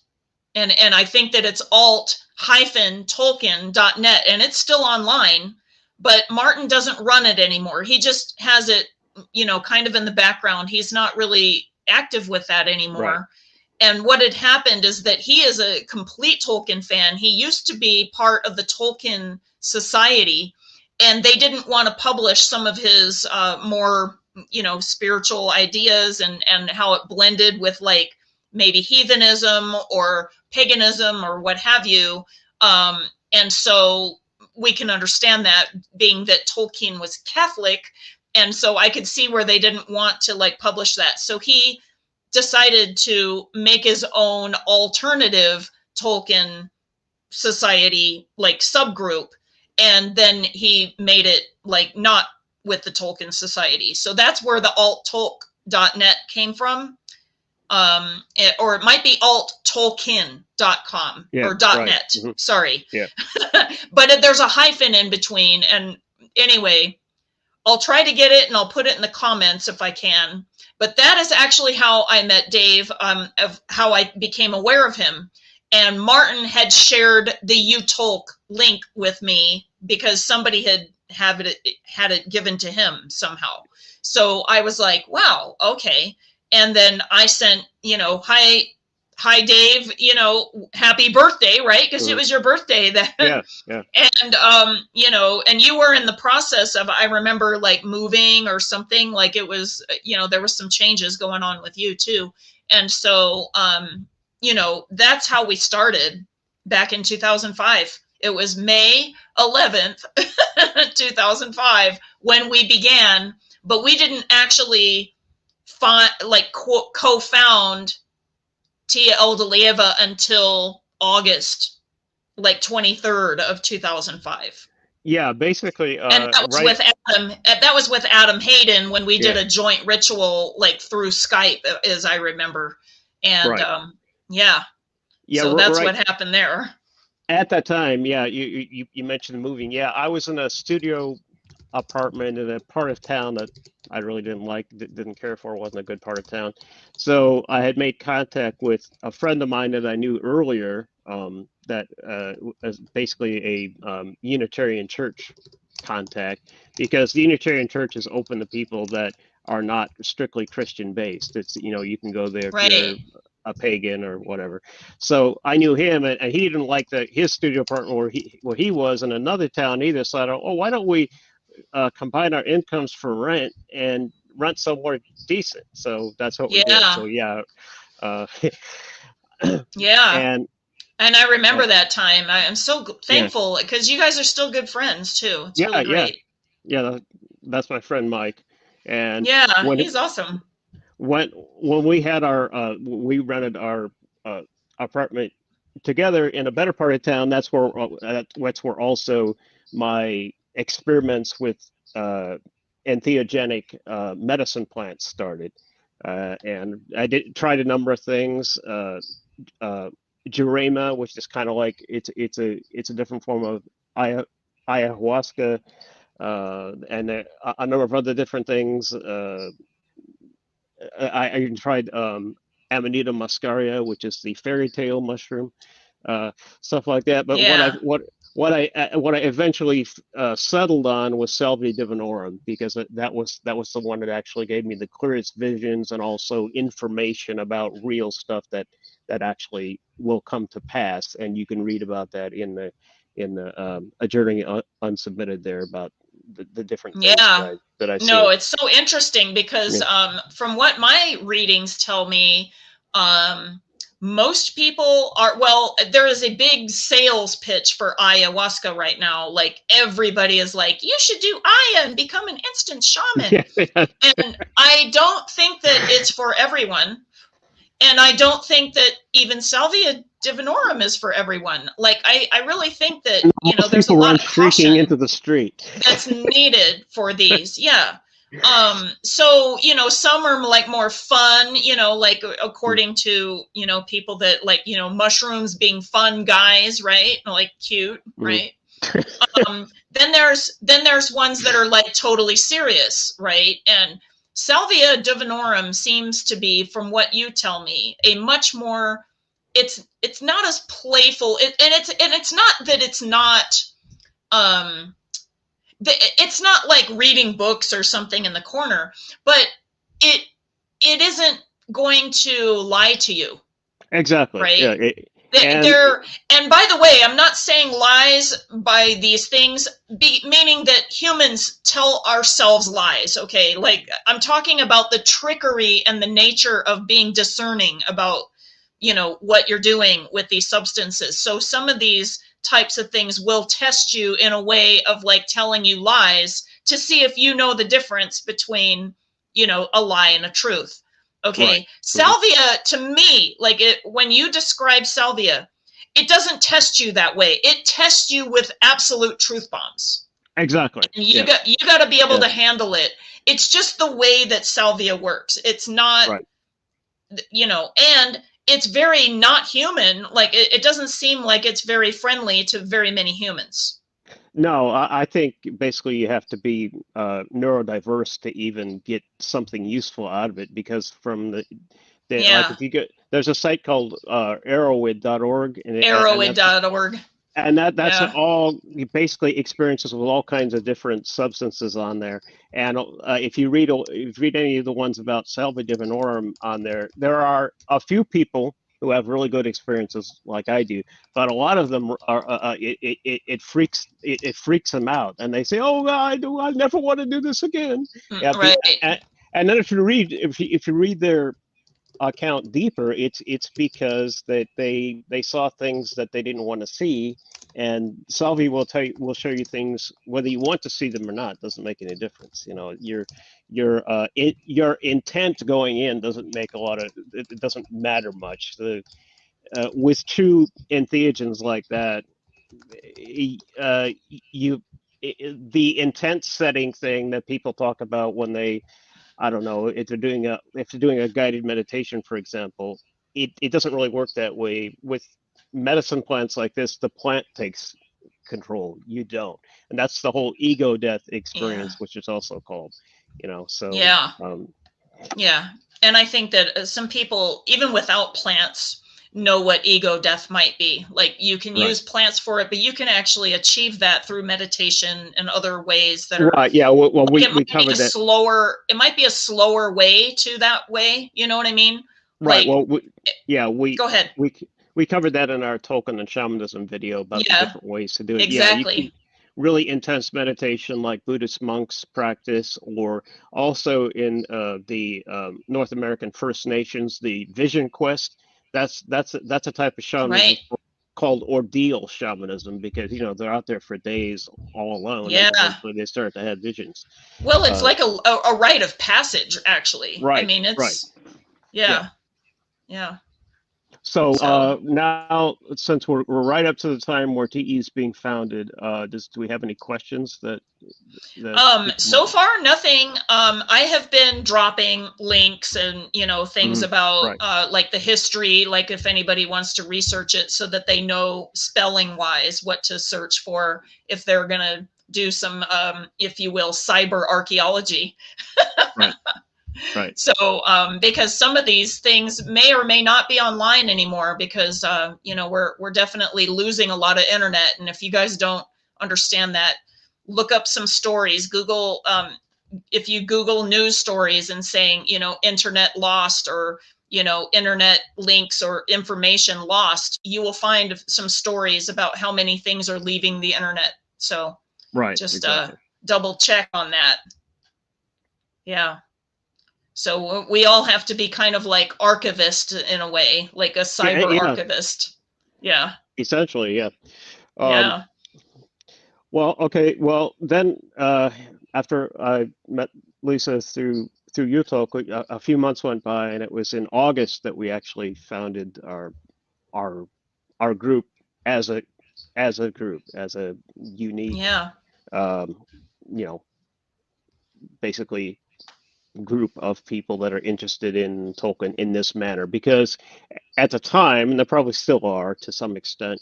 And I think that it's alt-tolkien.net, and it's still online, but Martin doesn't run it anymore. He just has it, you know, kind of in the background. He's not really active with that anymore. Right. And what had happened is that he is a complete Tolkien fan. He used to be part of the Tolkien Society, and they didn't want to publish some of his more, you know, spiritual ideas and how it blended with like maybe heathenism or paganism or what have you. And so we can understand that, being that Tolkien was Catholic. And so I could see where they didn't want to like publish that. So he decided to make his own alternative Tolkien Society like subgroup. And then he made it like not with the Tolkien Society. So that's where the alttolk.net came from. Or it might be alttolkien.com or .net. Right. Mm-hmm. Sorry. Yeah. But there's a hyphen in between. And anyway, I'll try to get it and I'll put it in the comments if I can. But that is actually how I met Dave, of how I became aware of him. And Martin had shared the UTolk link with me because somebody had it given to him somehow. So I was like, wow, okay. And then I sent, you know, hi Dave, you know, happy birthday, right? Because it was your birthday then. Yeah. And you know, and you were in the process of, I remember, like moving or something. Like it was, you know, there was some changes going on with you too. And so you know, that's how we started back in 2005. It was May 11th, 2005 when we began, but we didn't actually co-found Tia Eldalieva until August, like 23rd of 2005. Yeah, basically. And that was with Adam. That was with Adam Hayden when we did a joint ritual, like through Skype, as I remember. And so that's what happened there. At that time, you mentioned moving. Yeah, I was in a studio apartment in a part of town that I really didn't care for. It wasn't a good part of town. So I had made contact with a friend of mine that I knew earlier, that was basically a Unitarian church contact, because the Unitarian church is open to people that are not strictly Christian based. It's, you know, you can go there if you're a pagan or whatever. So I knew him, and he didn't like his studio apartment where he was in another town either. So I thought, why don't we combine our incomes for rent and rent somewhere decent? So that's what we did. So and I remember that time. I'm so thankful because you guys are still good friends too. It's really great. Yeah, that's my friend Mike. And he's awesome. When we had we rented our apartment together in a better part of town, that's where also my experiments with entheogenic medicine plants started. And I tried a number of things. Jurema, which is kind of like it's a different form of ayahuasca. and a number of other different things. I even tried Amanita muscaria, which is the fairy tale mushroom, stuff like that. But Yeah. what I eventually settled on was Salvia divinorum, because that was the one that actually gave me the clearest visions and also information about real stuff that actually will come to pass. And you can read about that in the a journey unsubmitted there about the different things Yeah. that I see. No, it's so interesting because from what my readings tell me, most people are, well, there is a big sales pitch for ayahuasca right now. Like everybody is like, you should do Aya and become an instant shaman. And I don't think that it's for everyone. And I don't think that even Salvia divinorum is for everyone. Like I really think that, you know, there's a lot of caution into the street that's needed for these. Yeah. So, you know, some are like more fun, you know, like according to, you know, people that like, you know, mushrooms being fun guys, right? Like cute, right? Then there's ones that are like totally serious, right? And Salvia divinorum seems to be, from what you tell me, a much more, it's not as playful, and it's not that it's not it's not like reading books or something in the corner, but it isn't going to lie to you. Exactly. Right? Yeah. And by the way, I'm not saying lies by these things, meaning that humans tell ourselves lies, okay? Like, I'm talking about the trickery and the nature of being discerning about, you know, what you're doing with these substances. So some of these types of things will test you in a way of like telling you lies to see if you know the difference between, you know, a lie and a truth. Okay. Right. Salvia, to me, like when you describe salvia, it doesn't test you that way. It tests you with absolute truth bombs. Exactly. And you got to be able to handle it. It's just the way that salvia works. It's not, you know, and it's very not human. Like it doesn't seem like it's very friendly to very many humans. No, I think basically you have to be neurodiverse to even get something useful out of it, because from like if you get, there's a site called arrowid.org, arrowid.org. And that's all basically experiences with all kinds of different substances on there. And if you read any of the ones about Salvia divinorum on there, there are a few people who have really good experiences like I do, but a lot of them are it freaks them out, and they say, "Oh, I never want to do this again." Right. And then if you read their account deeper, it's because that they saw things that they didn't want to see, and Salvi will show you things whether you want to see them or not. Doesn't make any difference. You know, your intent going in doesn't make it doesn't matter much. With true entheogens like that, the intent setting thing that people talk about when they, I don't know, if they're doing a guided meditation, for example, it doesn't really work that way. With medicine plants like this, the plant takes control. You don't. And that's the whole ego death experience, which is also called, you know, so. Yeah. And I think that some people, even without plants, know what ego death might be. Like you can use plants for it, but you can actually achieve that through meditation and other ways that are right. Yeah. Well, like we covered that. It might be a slower way to that way. You know what I mean? Right. Like, well, go ahead. We covered that in our Tolkien and shamanism video about the different ways to do it. Exactly. Yeah, you can really intense meditation like Buddhist monks practice, or also in the North American First Nations, the Vision Quest. That's a type of shamanism called ordeal shamanism, because you know they're out there for days all alone. Yeah. And eventually they start to have visions. Well, it's like a rite of passage, actually. Right. I mean, it's Yeah. So now, since we're right up to the time where TE is being founded, do we have any questions that so far nothing. I have been dropping links and things about like the history, like if anybody wants to research it so that they know spelling wise what to search for if they're gonna do some, if you will, cyber archaeology. Right. Right. So, because some of these things may or may not be online anymore, because you know, we're definitely losing a lot of internet. And if you guys don't understand that, look up some stories. Google, if you Google news stories and saying, you know, internet lost, or, you know, internet links or information lost, you will find some stories about how many things are leaving the internet. So, Right. just Exactly. double check on that. Yeah. So we all have to be kind of like archivist in a way, like a cyber Yeah. archivist. Yeah. Essentially, yeah. Yeah. Well, okay. Well, then after I met Lisa through Utah, a few months went by, and it was in August that we actually founded our group as a group, as a unique, Yeah. you know, basically group of people that are interested in Tolkien in this manner. Because at the time, and there probably still are to some extent,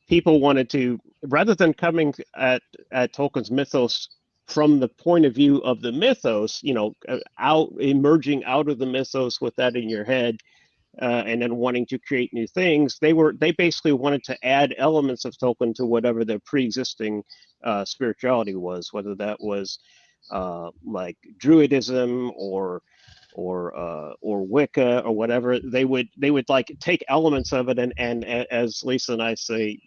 people wanted to, rather than coming at Tolkien's mythos from the point of view of the mythos, you know, emerging out of the mythos with that in your head, and then wanting to create new things, they basically wanted to add elements of Tolkien to whatever their pre-existing spirituality was, whether that was like Druidism or Wicca or whatever. They would like take elements of it, and as Lisa and I say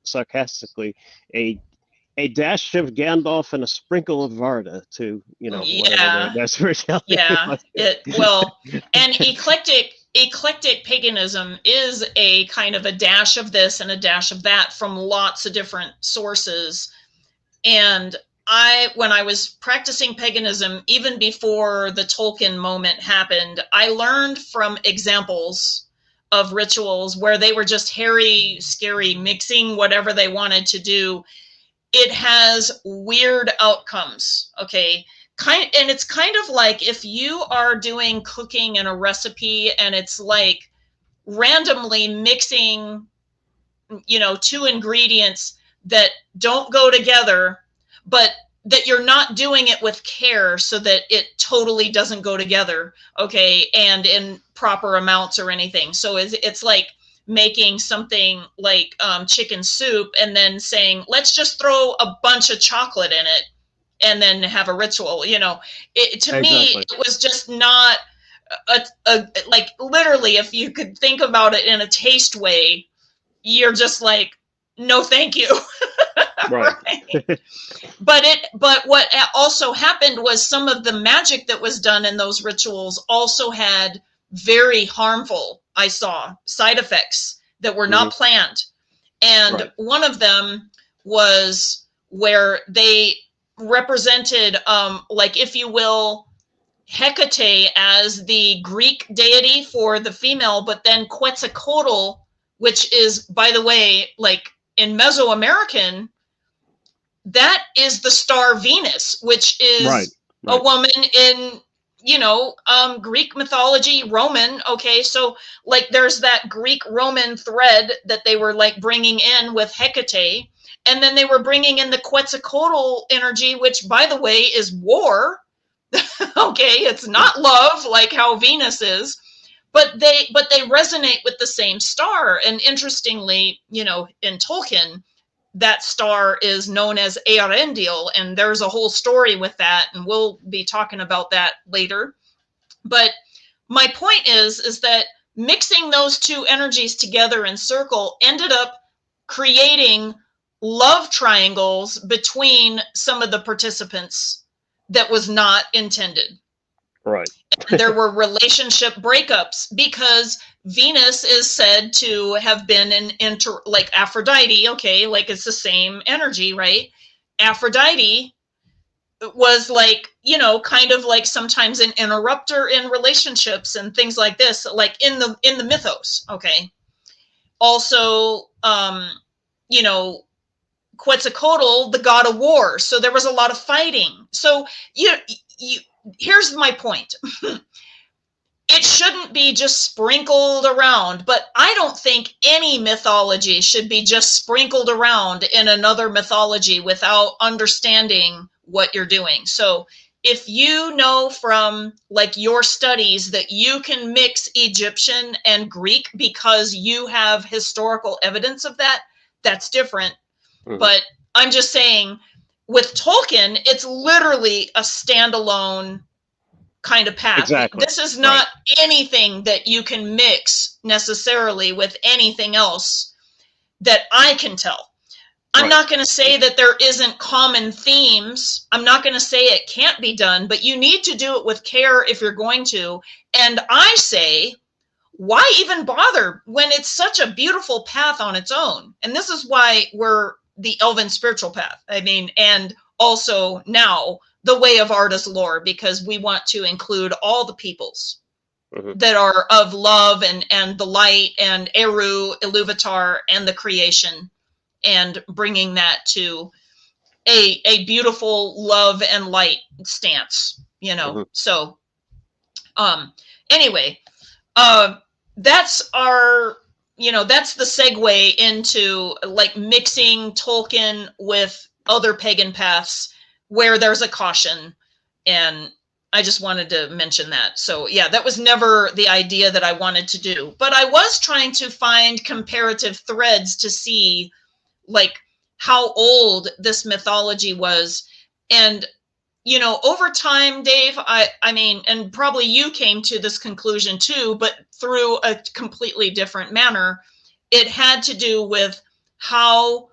sarcastically, a dash of Gandalf and a sprinkle of Arda to, you know, whatever their spirituality Yeah. was. And eclectic paganism is a kind of a dash of this and a dash of that from lots of different sources. And when I was practicing paganism, even before the Tolkien moment happened, I learned from examples of rituals where they were just hairy, scary, mixing whatever they wanted to do. It has weird outcomes. Okay. And it's kind of like if you are doing cooking in a recipe and it's like randomly mixing, you know, two ingredients that don't go together, but that you're not doing it with care so that it totally doesn't go together, okay, and in proper amounts or anything. So it's like making something like chicken soup and then saying, let's just throw a bunch of chocolate in it and then have a ritual, you know. To me, Exactly. it was just not like literally, if you could think about it in a taste way, you're just like, no, thank you. Right. Right. But what also happened was some of the magic that was done in those rituals also had very harmful, I saw, side effects that were not planned. And one of them was where they represented, like, if you will, Hecate as the Greek deity for the female, but then Quetzalcoatl, which is, by the way, like in Mesoamerican, that is the star Venus, which is a woman in, you know, Greek mythology, Roman. Okay. So like there's that Greek Roman thread that they were like bringing in with Hecate. And then they were bringing in the Quetzalcoatl energy, which, by the way, is war. Okay. It's not love like how Venus is, but they resonate with the same star. And interestingly, you know, in Tolkien, that star is known as Eärendil, and there's a whole story with that, and we'll be talking about that later. But my point is that mixing those two energies together in circle ended up creating love triangles between some of the participants that was not intended. Right. There were relationship breakups because Venus is said to have been like Aphrodite. Okay, like it's the same energy, right? Aphrodite was like, you know, kind of like sometimes an interrupter in relationships and things like this, like in the mythos. Okay. Also, you know, Quetzalcoatl, the god of war. So there was a lot of fighting. So you here's my point. it shouldn't be just sprinkled around, but I don't think any mythology should be just sprinkled around in another mythology without understanding what you're doing. So if you know from like your studies that you can mix Egyptian and Greek because you have historical evidence of that, that's different. Mhm. But I'm just saying, with Tolkien, it's literally a standalone kind of path. Exactly. This is not anything that you can mix necessarily with anything else that I can tell. I'm not going to say that there isn't common themes. I'm not going to say it can't be done, but you need to do it with care if you're going to. And I say, why even bother when it's such a beautiful path on its own? And this is why we're the Elven Spiritual Path. I mean, and also now the way of Arda's lore, because we want to include all the peoples that are of love and the light and Eru, Iluvatar, and the creation, and bringing that to a beautiful love and light stance, you know. So anyway, that's our, you know, that's the segue into like mixing Tolkien with other pagan paths where there's a caution. And I just wanted to mention that. So yeah, that was never the idea that I wanted to do, but I was trying to find comparative threads to see like how old this mythology was. And, you know, over time, Dave, I mean, and probably you came to this conclusion too, but through a completely different manner. It had to do with how,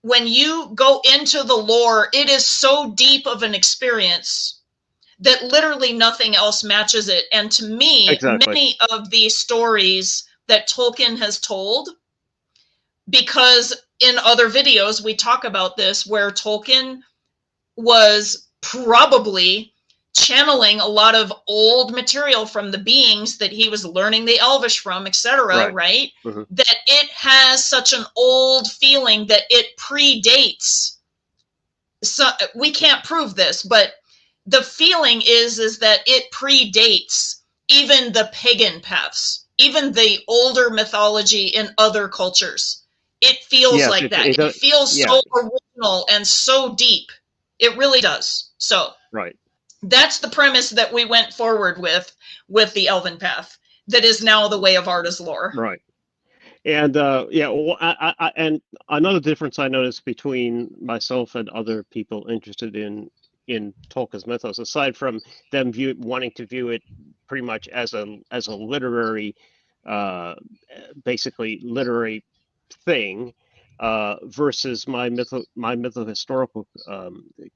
when you go into the lore, it is so deep of an experience that literally nothing else matches it. And to me, many of these stories that Tolkien has told, because in other videos we talk about this, where Tolkien was probably channeling a lot of old material from the beings that he was learning the Elvish from, etc., right? That it has such an old feeling that it predates. So we can't prove this, but the feeling is that it predates even the pagan paths, even the older mythology in other cultures. It feels like that. It feels so original and so deep. It really does. So that's the premise that we went forward with the Elven Path, that is now the way of Arda's lore. Right. And yeah, well, and another difference I noticed between myself and other people interested in Tolkien's mythos, aside from them wanting to view it pretty much as a literary, basically literary thing, versus my mytho-historical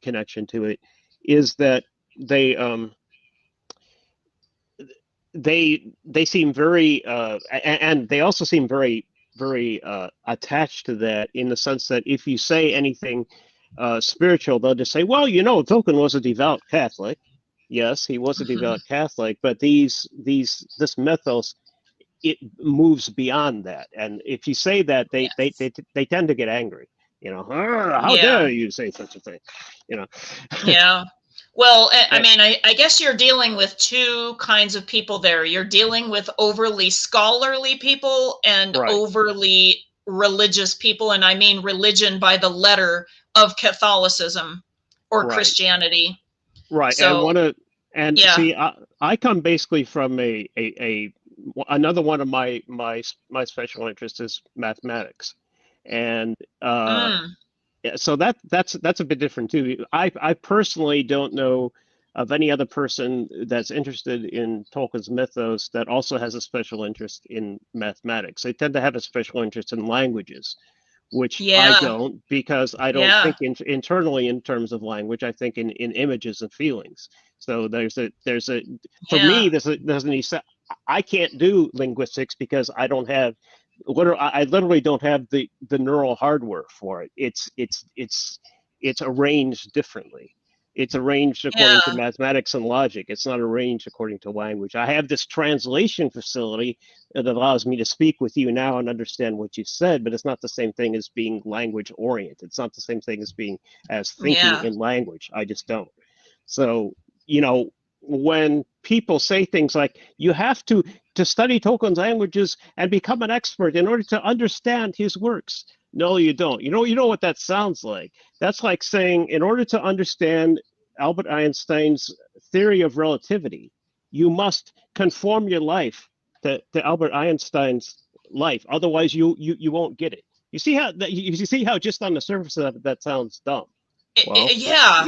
connection to it, is that they seem very and they also seem very attached to that, in the sense that if you say anything spiritual, they'll just say, well, you know, Tolkien was a devout Catholic. Yes, he was a devout Catholic, but this mythos, it moves beyond that. And if you say that, they tend to get angry. You know, how dare you say such a thing? You know. Yeah. Well, I mean, I guess you're dealing with two kinds of people there. You're dealing with overly scholarly people and overly religious people. And I mean religion by the letter of Catholicism or Christianity. Right. So, see, I come basically from another one of my special interests is mathematics. And so that's a bit different too. I personally don't know of any other person that's interested in Tolkien's mythos that also has a special interest in mathematics. They tend to have a special interest in languages, which I don't, because I don't think internally in terms of language. I think in images and feelings. So there's a for me, there's an I can't do linguistics because I don't have I literally don't have the neural hardware for it. It's arranged differently. It's arranged according to mathematics and logic. It's not arranged according to language. I have this translation facility that allows me to speak with you now and understand what you said, but it's not the same thing as being language oriented. It's not the same thing as being thinking in language. I just don't. So, you know, when people say things like, you have to study Tolkien's languages and become an expert in order to understand his works. No, you don't. You know what that sounds like? That's like saying, in order to understand Albert Einstein's theory of relativity, you must conform your life to Albert Einstein's life. Otherwise, you won't get it. You see how just on the surface of that sounds dumb. Well, yeah.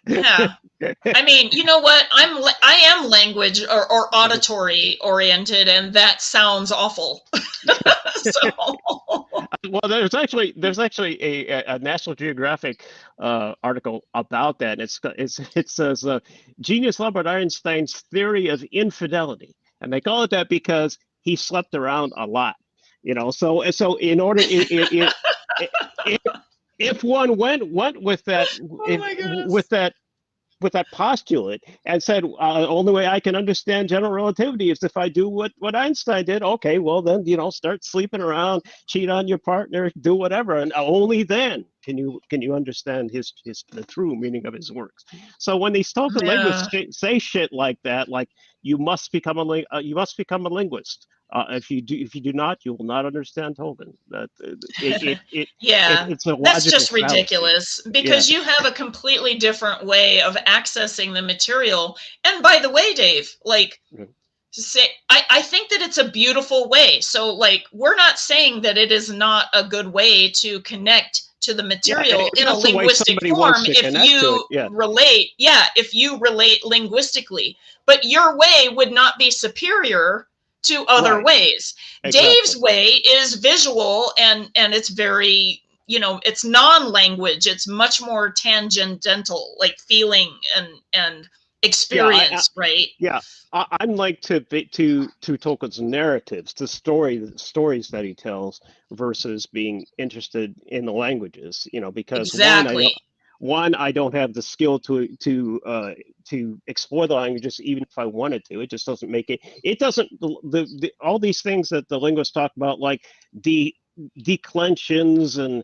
Yeah. I mean, you know what? I am language or auditory oriented, and that sounds awful. So. Well, there's actually a National Geographic article about that. It says Genius Albert Einstein's theory of infidelity, and they call it that because he slept around a lot. So in order if one went with that with that postulate and said, only way I can understand general relativity is if I do what Einstein did. Okay, well then, start sleeping around, cheat on your partner, do whatever, and only then can you understand the true meaning of his works. So when these Tolkien linguists say shit like that, like you must become a linguist. If you do not, you will not understand Tolkien. It's a that's just fallacy. Ridiculous, because you have a completely different way of accessing the material. And by the way, Dave, I think that it's a beautiful way. So we're not saying that it is not a good way to connect to the material in a linguistic form if you relate linguistically, but your way would not be superior to other ways. Exactly. Dave's way is visual and it's very, it's non-language. It's much more tangential, like feeling and experience, right? Yeah. I'm like to Tolkien's narratives, the stories that he tells versus being interested in the languages, because one, I don't have the skill to explore the languages, even if I wanted to. It just doesn't make it. It doesn't. All these things that the linguists talk about, like declensions and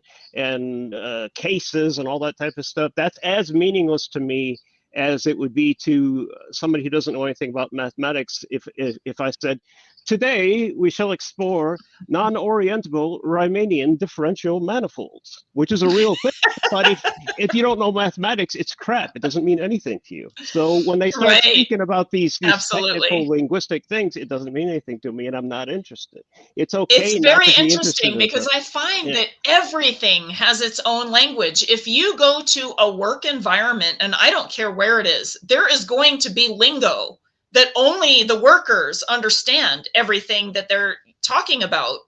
cases and all that type of stuff, that's as meaningless to me as it would be to somebody who doesn't know anything about mathematics. If I said, today we shall explore non-orientable Riemannian differential manifolds, which is a real thing. But if you don't know mathematics, it's crap. It doesn't mean anything to you. So when they start speaking about these technical linguistic things, it doesn't mean anything to me, and I'm not interested. It's okay. It's very interesting because I find that everything has its own language. If you go to a work environment, and I don't care where it is, there is going to be lingo that only the workers understand everything that they're talking about,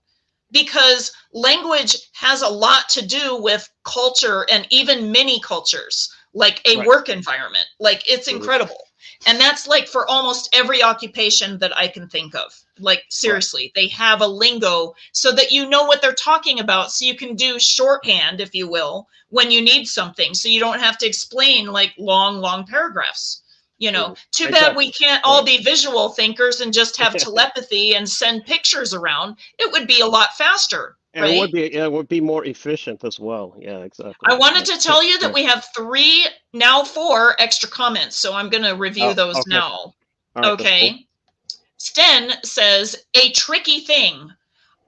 because language has a lot to do with culture and even mini cultures, like a work environment. Like, it's incredible. And that's like for almost every occupation that I can think of. Like, seriously, they have a lingo so that you know what they're talking about, so you can do shorthand, if you will, when you need something, so you don't have to explain like long paragraphs. Too bad we can't all be visual thinkers and just have telepathy and send pictures around. It would be a lot faster. And it would be more efficient as well. Yeah, exactly. I wanted to tell you that we have 4 extra comments, so I'm going to review those now. Right, okay. Cool. Sten says, a tricky thing.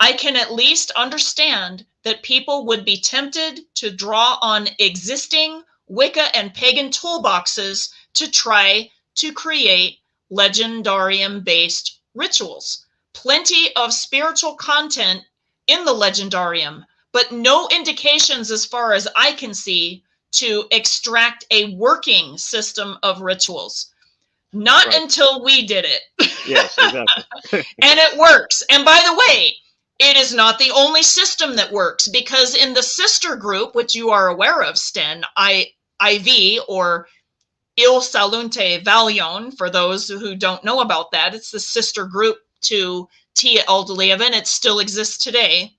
I can at least understand that people would be tempted to draw on existing Wicca and pagan toolboxes to try to create Legendarium-based rituals. Plenty of spiritual content in the Legendarium, but no indications, as far as I can see, to extract a working system of rituals. Not until we did it. Yes, exactly. And it works. And by the way, it is not the only system that works, because in the sister group, which you are aware of, Sten, IV, or Ilsalunte Valion, for those who don't know about that, it's the sister group to eldalieva, and it still exists today.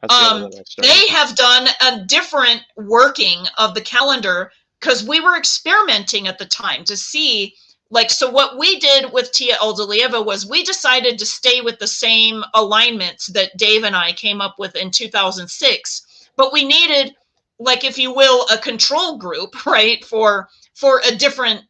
They have done a different working of the calendar, because we were experimenting at the time to see, so what we did with eldalieva was we decided to stay with the same alignments that Dave and I came up with in 2006, but we needed, if you will, a control group, right, for a different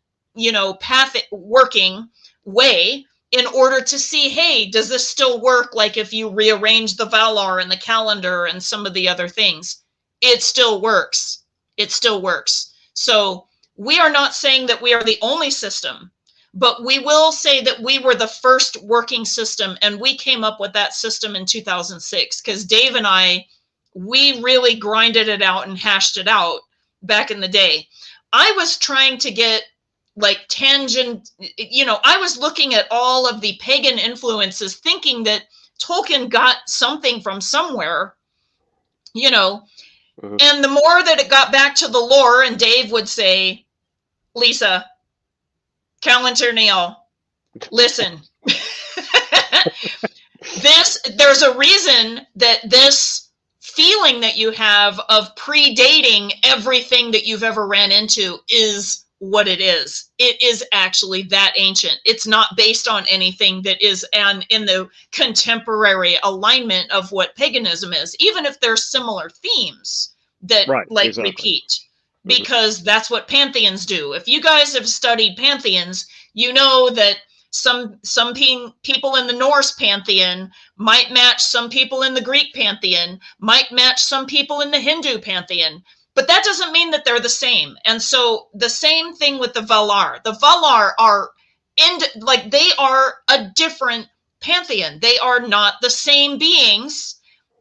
path working way in order to see, hey, does this still work? Like if you rearrange the Valar and the calendar and some of the other things, it still works. It still works. So we are not saying that we are the only system, but we will say that we were the first working system, and we came up with that system in 2006 because Dave and we really grinded it out and hashed it out back in the day. I was trying to get like tangent, I was looking at all of the pagan influences thinking that Tolkien got something from somewhere, Mm-hmm. and the more that it got back to the lore, and Dave would say, Lisa, Calantirniel, listen, there's a reason that this feeling that you have of predating everything that you've ever ran into is what it is. It is actually that ancient. It's not based on anything that is in the contemporary alignment of what paganism is, even if there's similar themes that exactly. repeat, because that's what pantheons do. If you guys have studied pantheons, you know that some people in the Norse pantheon might match some people in the Greek pantheon, might match some people in the Hindu pantheon, but that doesn't mean that they're the same. And so the same thing with the Valar. The Valar are they are a different pantheon. They are not the same beings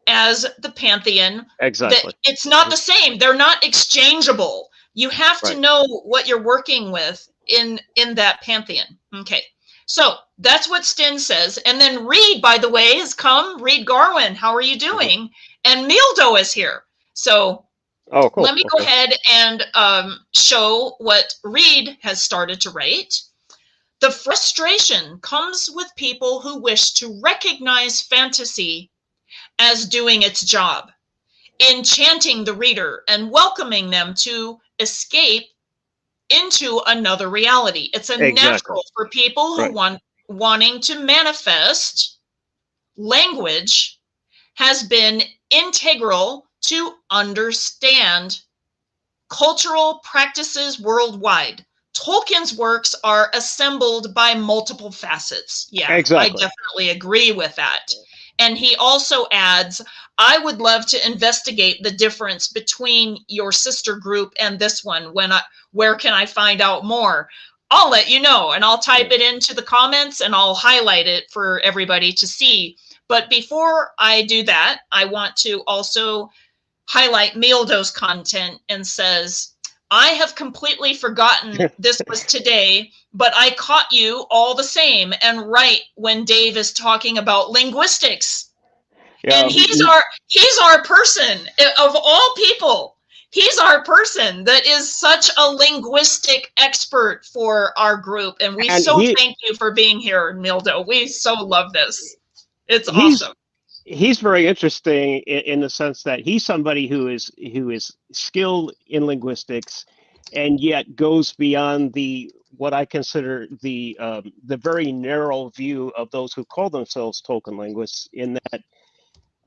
as the pantheon. Exactly. It's not the same. They're not exchangeable. You have to know what you're working with in that pantheon. Okay. So that's what Stin says. And then Reed, by the way, has come. Reed Garwin, how are you doing? And Mildo is here. So cool. Let me go ahead and show what Reed has started to write. The frustration comes with people who wish to recognize fantasy as doing its job, enchanting the reader and welcoming them to escape into another reality. It's natural for people who wanting to manifest. Language has been integral to understand cultural practices worldwide. Tolkien's works are assembled by multiple facets. Yeah, I definitely agree with that. And he also adds, I would love to investigate the difference between your sister group and this one. Where can I find out more? I'll let you know, and I'll type it into the comments and I'll highlight it for everybody to see. But before I do that, I want to also highlight Mildo's content and says, I have completely forgotten this was today, but I caught you all the same and right when Dave is talking about linguistics. Yeah, and he's our person of all people. He's our person that is such a linguistic expert for our group. And we thank you for being here, Mildo. We so love this. It's awesome. He's very interesting in the sense that he's somebody who is skilled in linguistics, and yet goes beyond what I consider the very narrow view of those who call themselves Tolkien linguists. In that,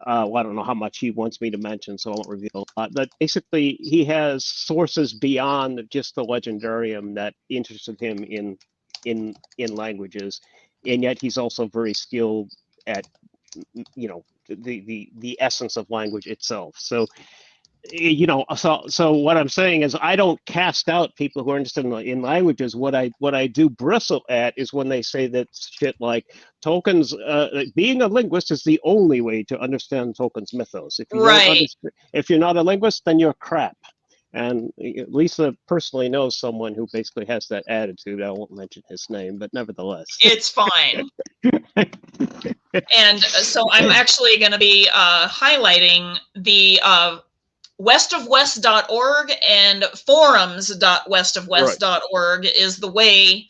well, I don't know how much he wants me to mention, so I won't reveal a lot. But basically, he has sources beyond just the Legendarium that interested him in languages, and yet he's also very skilled at the essence of language itself. So so what I'm saying is I don't cast out people who are interested in languages. What I do bristle at is when they say that shit like Tolkien's being a linguist is the only way to understand Tolkien's mythos. If you're not a linguist, then you're crap. And Lisa personally knows someone who basically has that attitude. I won't mention his name, but nevertheless. It's fine. And so I'm actually going to be highlighting the westofwest.org and forums.westofwest.org is the way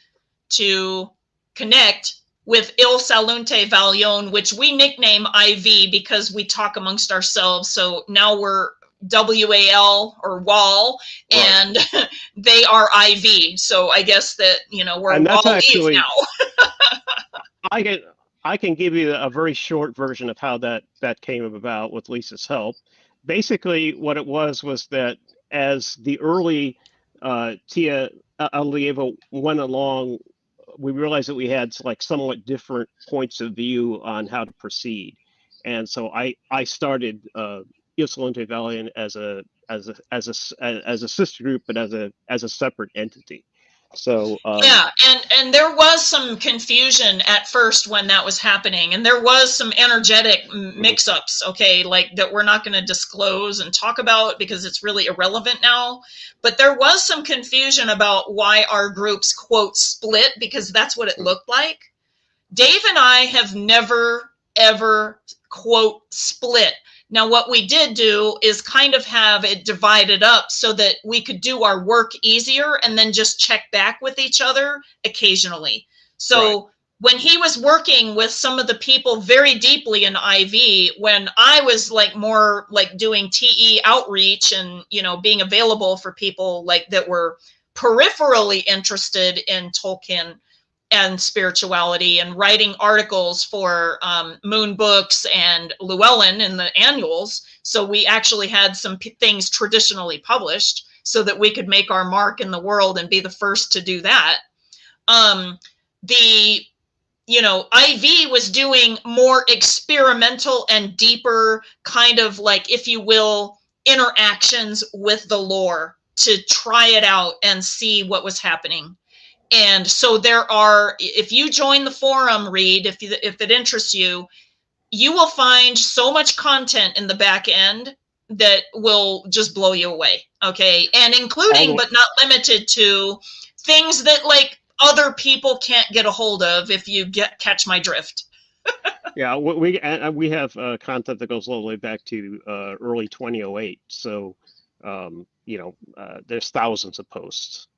to connect with Ilsalunte Valion, which we nickname IV because we talk amongst ourselves. So now we're WAL or WAL, and they are IV. So I guess that, we're WAL now. I can give you a very short version of how that came about with Lisa's help. Basically, what it was that as the early Tia eldalieva went along, we realized that we had like somewhat different points of view on how to proceed, and so I started Ilsalunte Valion as a sister group, but as a separate entity. So yeah, and there was some confusion at first when that was happening, and there was some energetic mix-ups, okay, like that we're not going to disclose and talk about because it's really irrelevant now. But there was some confusion about why our groups, quote, split, because that's what it looked like. Dave and I have never, ever, quote, split. Now, what we did do is kind of have it divided up so that we could do our work easier and then just check back with each other occasionally. So right. When he was working with some of the people very deeply in IV, when I was like more like doing TE outreach and, you know, being available for people like that were peripherally interested in Tolkien and spirituality and writing articles for Moon Books and Llewellyn in the annuals. So we actually had some things traditionally published so that we could make our mark in the world and be the first to do that. IV was doing more experimental and deeper kind of like, if you will, interactions with the lore to try it out and see what was happening. And so there are, if you join the forum, Reed, if it interests you, you will find so much content in the back end that will just blow you away. Okay. And including, but not limited to, things that like other people can't get a hold of, if you catch my drift. Yeah, we have content that goes all the way back to early 2008. So, there's thousands of posts,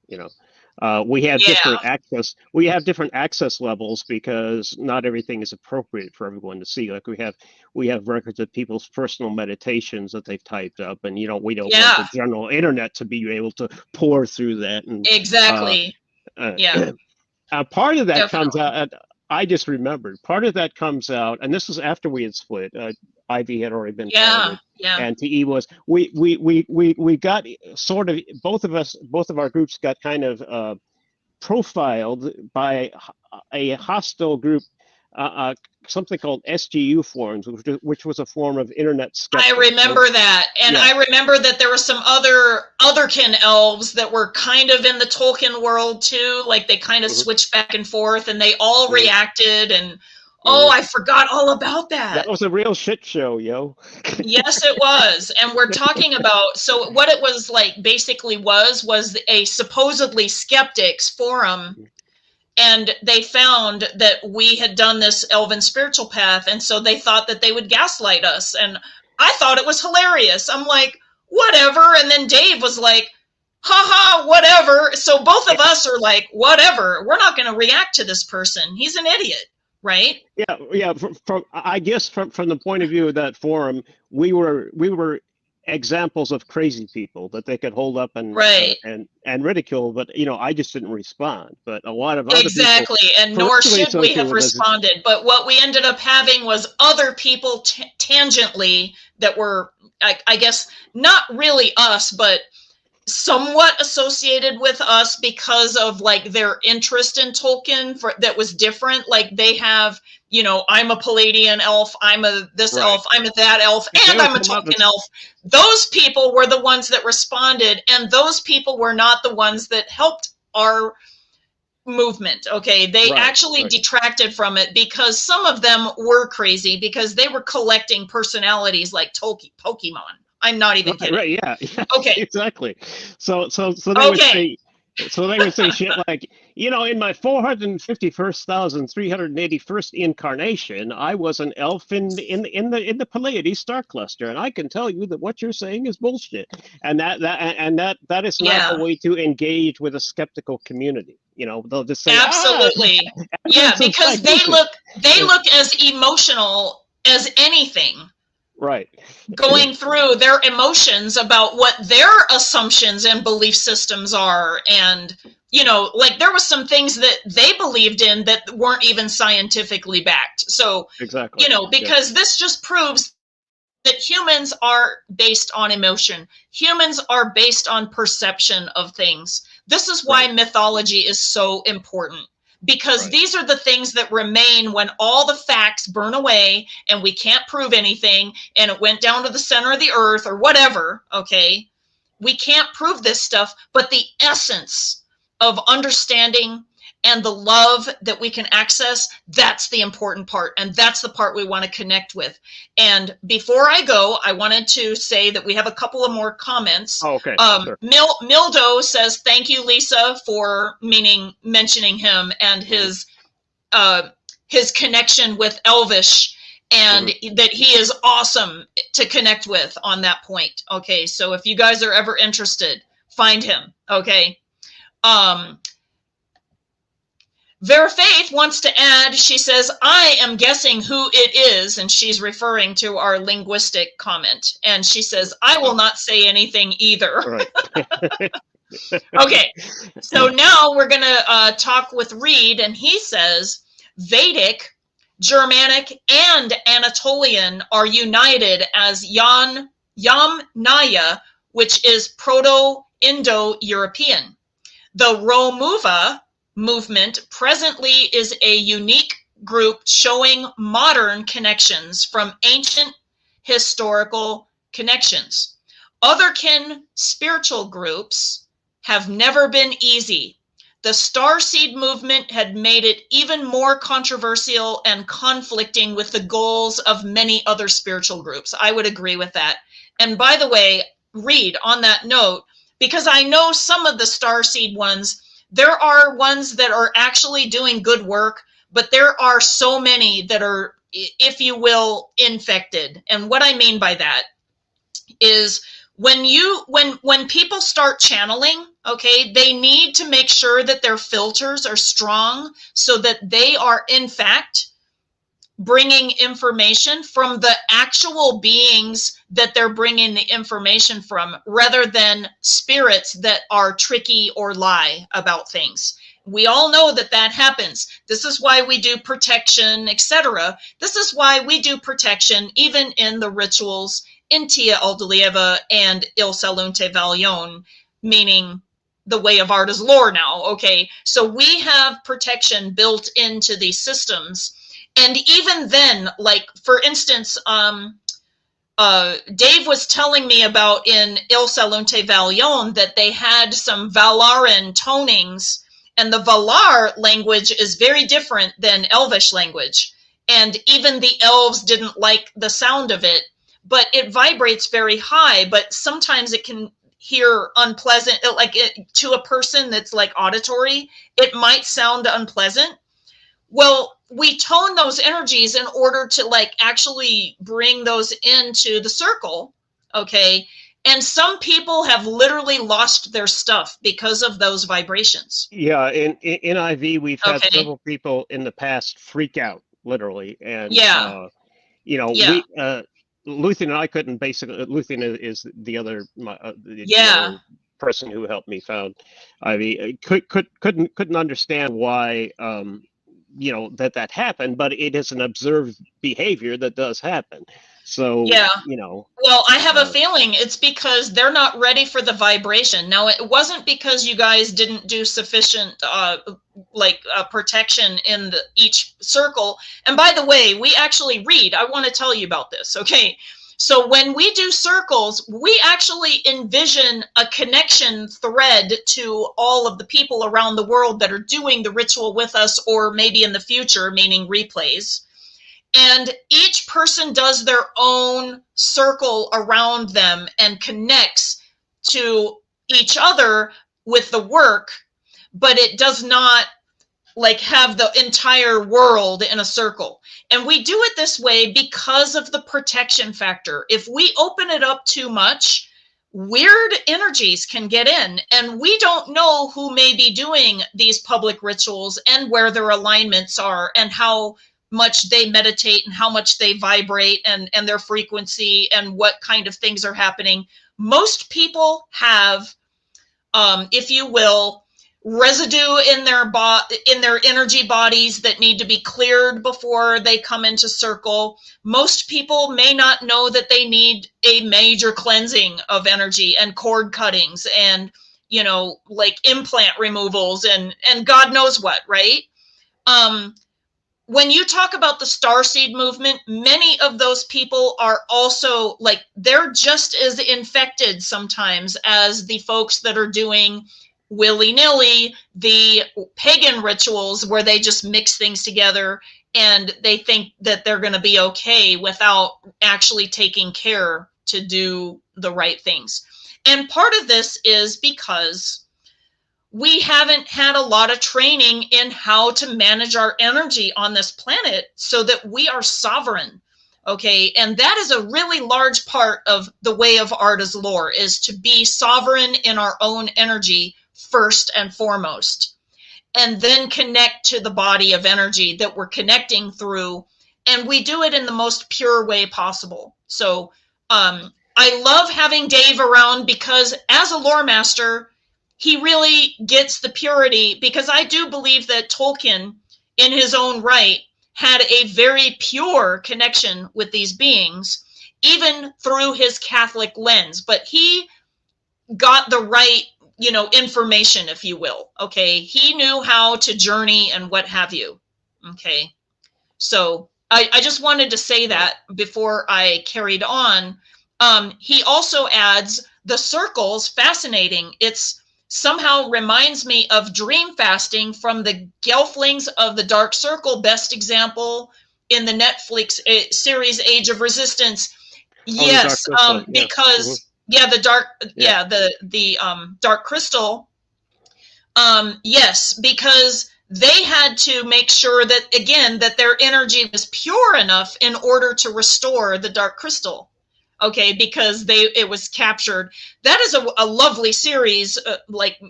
we have different access. We have different access levels because not everything is appropriate for everyone to see. Like we have records of people's personal meditations that they've typed up, and we don't want the general internet to be able to pour through that. And exactly. Part of that comes out. I just remembered part of that comes out, and this was after we had split. IV had already been founded, and TE was. We got sort of both of our groups got kind of profiled by a hostile group, something called SGU forums, which was a form of internet skepticism. I remember that, and I remember that there were some otherkin elves that were kind of in the Tolkien world too, like they kind of switched back and forth, and they all reacted and. Oh, I forgot all about that. That was a real shit show, yo. Yes, it was. And we're talking about, so what it was like basically was a supposedly skeptics forum. And they found that we had done this Elven Spiritual Path. And so they thought that they would gaslight us. And I thought it was hilarious. I'm like, whatever. And then Dave was like, haha, whatever. So both of us are like, whatever. We're not going to react to this person. He's an idiot. Right. Yeah. From I guess from the point of view of that forum, we were examples of crazy people that they could hold up and ridicule. But I just didn't respond. But a lot of other people, and nor should we have responded. But what we ended up having was other people tangentially that were, I guess, not really us, but somewhat associated with us because of like their interest in Tolkien that was different. Like they have, I'm a Palladian elf, I'm a this elf, I'm a that elf, and I'm a Tolkien elf. Those people were the ones that responded, and those people were not the ones that helped our movement. Okay, they actually detracted from it because some of them were crazy because they were collecting personalities like Pokemon. I'm not even kidding. Right, yeah. Okay. Exactly. So they would say shit like, in my 451,381st incarnation, I was an elf in the Pleiades star cluster, and I can tell you that what you're saying is bullshit. And that is not the way to engage with a skeptical community. They'll just say absolutely. Because they look as emotional as anything. Right. Going through their emotions about what their assumptions and belief systems are. And, like there was some things that they believed in that weren't even scientifically backed. So, exactly. because this just proves that humans are based on emotion. Humans are based on perception of things. This is why mythology is so important, because these are the things that remain when all the facts burn away and we can't prove anything and it went down to the center of the earth or whatever, okay? We can't prove this stuff, but the essence of understanding and the love that we can access, that's the important part. And that's the part we want to connect with. And before I go, I wanted to say that we have a couple of more comments. Oh, okay. Sure. Mildo says, thank you, Lisa, for mentioning him and his connection with Elvish, and that he is awesome to connect with on that point. Okay, so if you guys are ever interested, find him. Okay. Vera Faith wants to add, she says, I am guessing who it is, and she's referring to our linguistic comment. And she says, I will not say anything either. Right. Okay, so now we're going to talk with Reed, and he says, Vedic, Germanic, and Anatolian are united as Yamnaya, which is Proto-Indo-European. The Romuva movement presently is a unique group showing modern connections from ancient historical connections. Otherkin spiritual groups have never been easy. The Starseed movement had made it even more controversial and conflicting with the goals of many other spiritual groups. I would agree with that. And by the way, Reed, on that note, because I know some of the Starseed ones, there are ones that are actually doing good work, but there are so many that are, if you will, infected. And what I mean by that is when people start channeling, okay, they need to make sure that their filters are strong so that they are, in fact, bringing information from the actual beings that they're bringing the information from, rather than spirits that are tricky or lie about things. We all know that that happens. This is why we do protection, etc. This is why we do protection even in the rituals in Tia eldalieva and Ilsalunte Valion, meaning the way of Arda's lore now, okay? So we have protection built into these systems. And even then, like, for instance, Dave was telling me about in Ilsalunte Valion that they had some Valaran tonings, and the Valar language is very different than Elvish language. And even the elves didn't like the sound of it, but it vibrates very high, but sometimes it can hear unpleasant, like to a person that's like auditory, it might sound unpleasant. Well, we tone those energies in order to like actually bring those into the circle, okay? And some people have literally lost their stuff because of those vibrations. Yeah, in IV, we've had several people in the past freak out, literally. And, we, Luthien and I couldn't basically, Luthien is the other, the other person who helped me found IV, couldn't understand why, that happened, but it is an observed behavior that does happen. So, well, I have a feeling it's because they're not ready for the vibration. Now, it wasn't because you guys didn't do sufficient, protection in each circle. And by the way, we actually read, I want to tell you about this. Okay. So when we do circles, we actually envision a connection thread to all of the people around the world that are doing the ritual with us, or maybe in the future, meaning replays. And each person does their own circle around them and connects to each other with the work, but it does not like have the entire world in a circle. And we do it this way because of the protection factor. If we open it up too much, weird energies can get in, and we don't know who may be doing these public rituals and where their alignments are and how much they meditate and how much they vibrate and their frequency and what kind of things are happening. Most people have, if you will, residue in their energy bodies that need to be cleared before they come into circle. Most people may not know that they need a major cleansing of energy and cord cuttings and like implant removals and God knows what, right? When you talk about the starseed movement, many of those people are also like, they're just as infected sometimes as the folks that are doing willy-nilly the pagan rituals where they just mix things together and they think that they're going to be okay without actually taking care to do the right things. And part of this is because we haven't had a lot of training in how to manage our energy on this planet so that we are sovereign. Okay. And that is a really large part of the way of Arda's lore, is to be sovereign in our own energy first and foremost, and then connect to the body of energy that we're connecting through. And we do it in the most pure way possible. So I love having Dave around because as a lore master, he really gets the purity, because I do believe that Tolkien, in his own right, had a very pure connection with these beings, even through his Catholic lens. But he got the right, information, if you will. Okay. He knew how to journey and what have you. Okay. So I just wanted to say that before I carried on. He also adds the circles. Fascinating. It's somehow reminds me of dream fasting from the Gelflings of the Dark Circle, best example in the Netflix series Age of Resistance. Yes, because the Dark Crystal. Yes, because they had to make sure that, again, that their energy was pure enough in order to restore the Dark Crystal. Okay, because it was captured. That is a lovely series,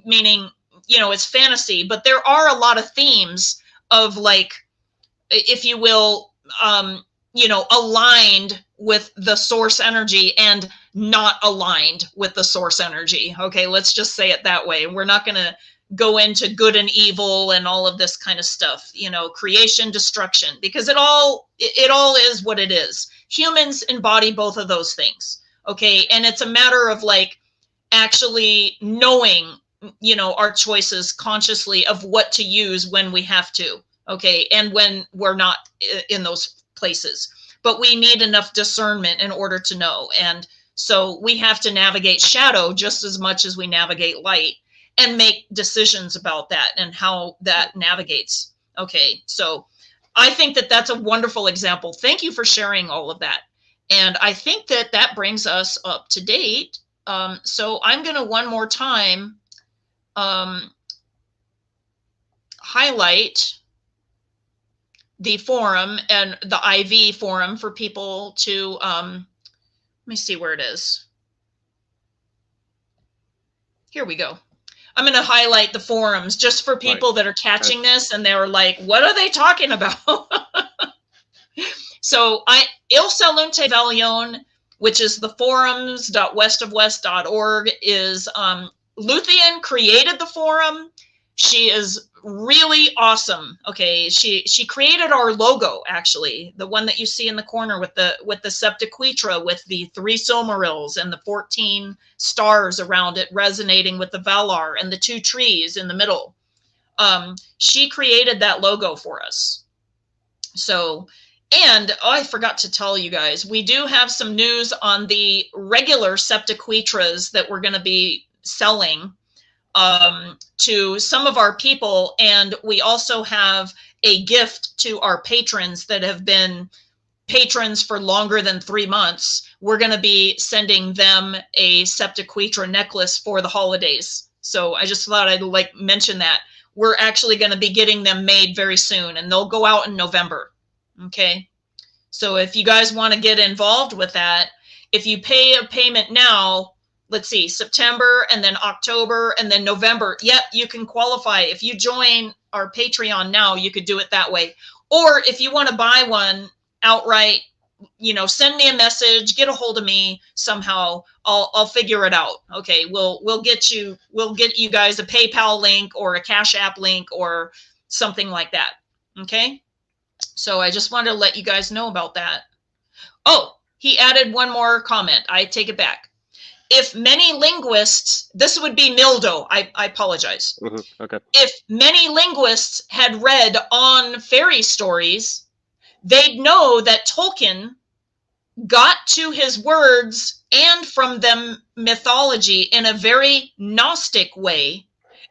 meaning, it's fantasy, but there are a lot of themes of, like, if you will, aligned with the source energy and not aligned with the source energy. Okay, let's just say it that way. We're not going to go into good and evil and all of this kind of stuff, creation, destruction, because it all is what it is. Humans embody both of those things. Okay. And it's a matter of, like, actually knowing, our choices consciously of what to use when we have to. Okay. And when we're not in those places, but we need enough discernment in order to know. And so we have to navigate shadow just as much as we navigate light, and make decisions about that and how that navigates. Okay. So I think that that's a wonderful example. Thank you for sharing all of that. And I think that brings us up to date. So I'm going to one more time highlight the forum and the IV forum for people to, let me see where it is. Here we go. I'm going to highlight the forums just for people that are catching this and they're like, what are they talking about? So Ilsalunte Valion, which is the forums.westofwest.org, is Luthien created the forum. She is really awesome. Okay, she created our logo, actually, the one that you see in the corner with the septiquitra with the 3 Silmarils and the 14 stars around it resonating with the Valar and the 2 trees in the middle. She created that logo for us. So, and I forgot to tell you guys, we do have some news on the regular septiquitras that we're going to be selling to some of our people. And we also have a gift to our patrons that have been patrons for longer than 3 months. We're going to be sending them a septiquitra necklace for the holidays. So I just thought I'd mention that. We're actually going to be getting them made very soon, and they'll go out in November. Okay. So if you guys want to get involved with that, if you pay a payment now, let's see, September and then October and then November. Yep, you can qualify. If you join our Patreon now, you could do it that way. Or if you want to buy one outright, send me a message, get a hold of me somehow. I'll figure it out. Okay, we'll get you guys a PayPal link or a Cash App link or something like that. Okay? So I just wanted to let you guys know about that. Oh, he added one more comment. I take it back. if many linguists, this would be Mildo, I apologize. Okay. If many linguists had read on fairy stories, they'd know that Tolkien got to his words and from them mythology in a very Gnostic way,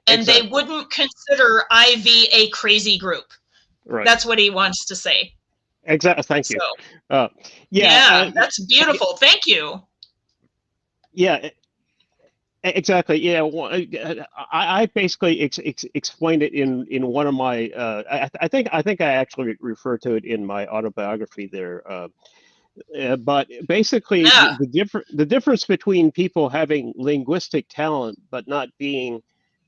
and Exactly. they wouldn't consider IV a crazy group. Right. That's what he wants to say. Exactly. Thank you. Yeah, that's beautiful. Thank you. Yeah, exactly. Yeah, I basically explained it in one of my. I think I actually refer to it in my autobiography there. But basically, Yeah. the difference between people having linguistic talent but not being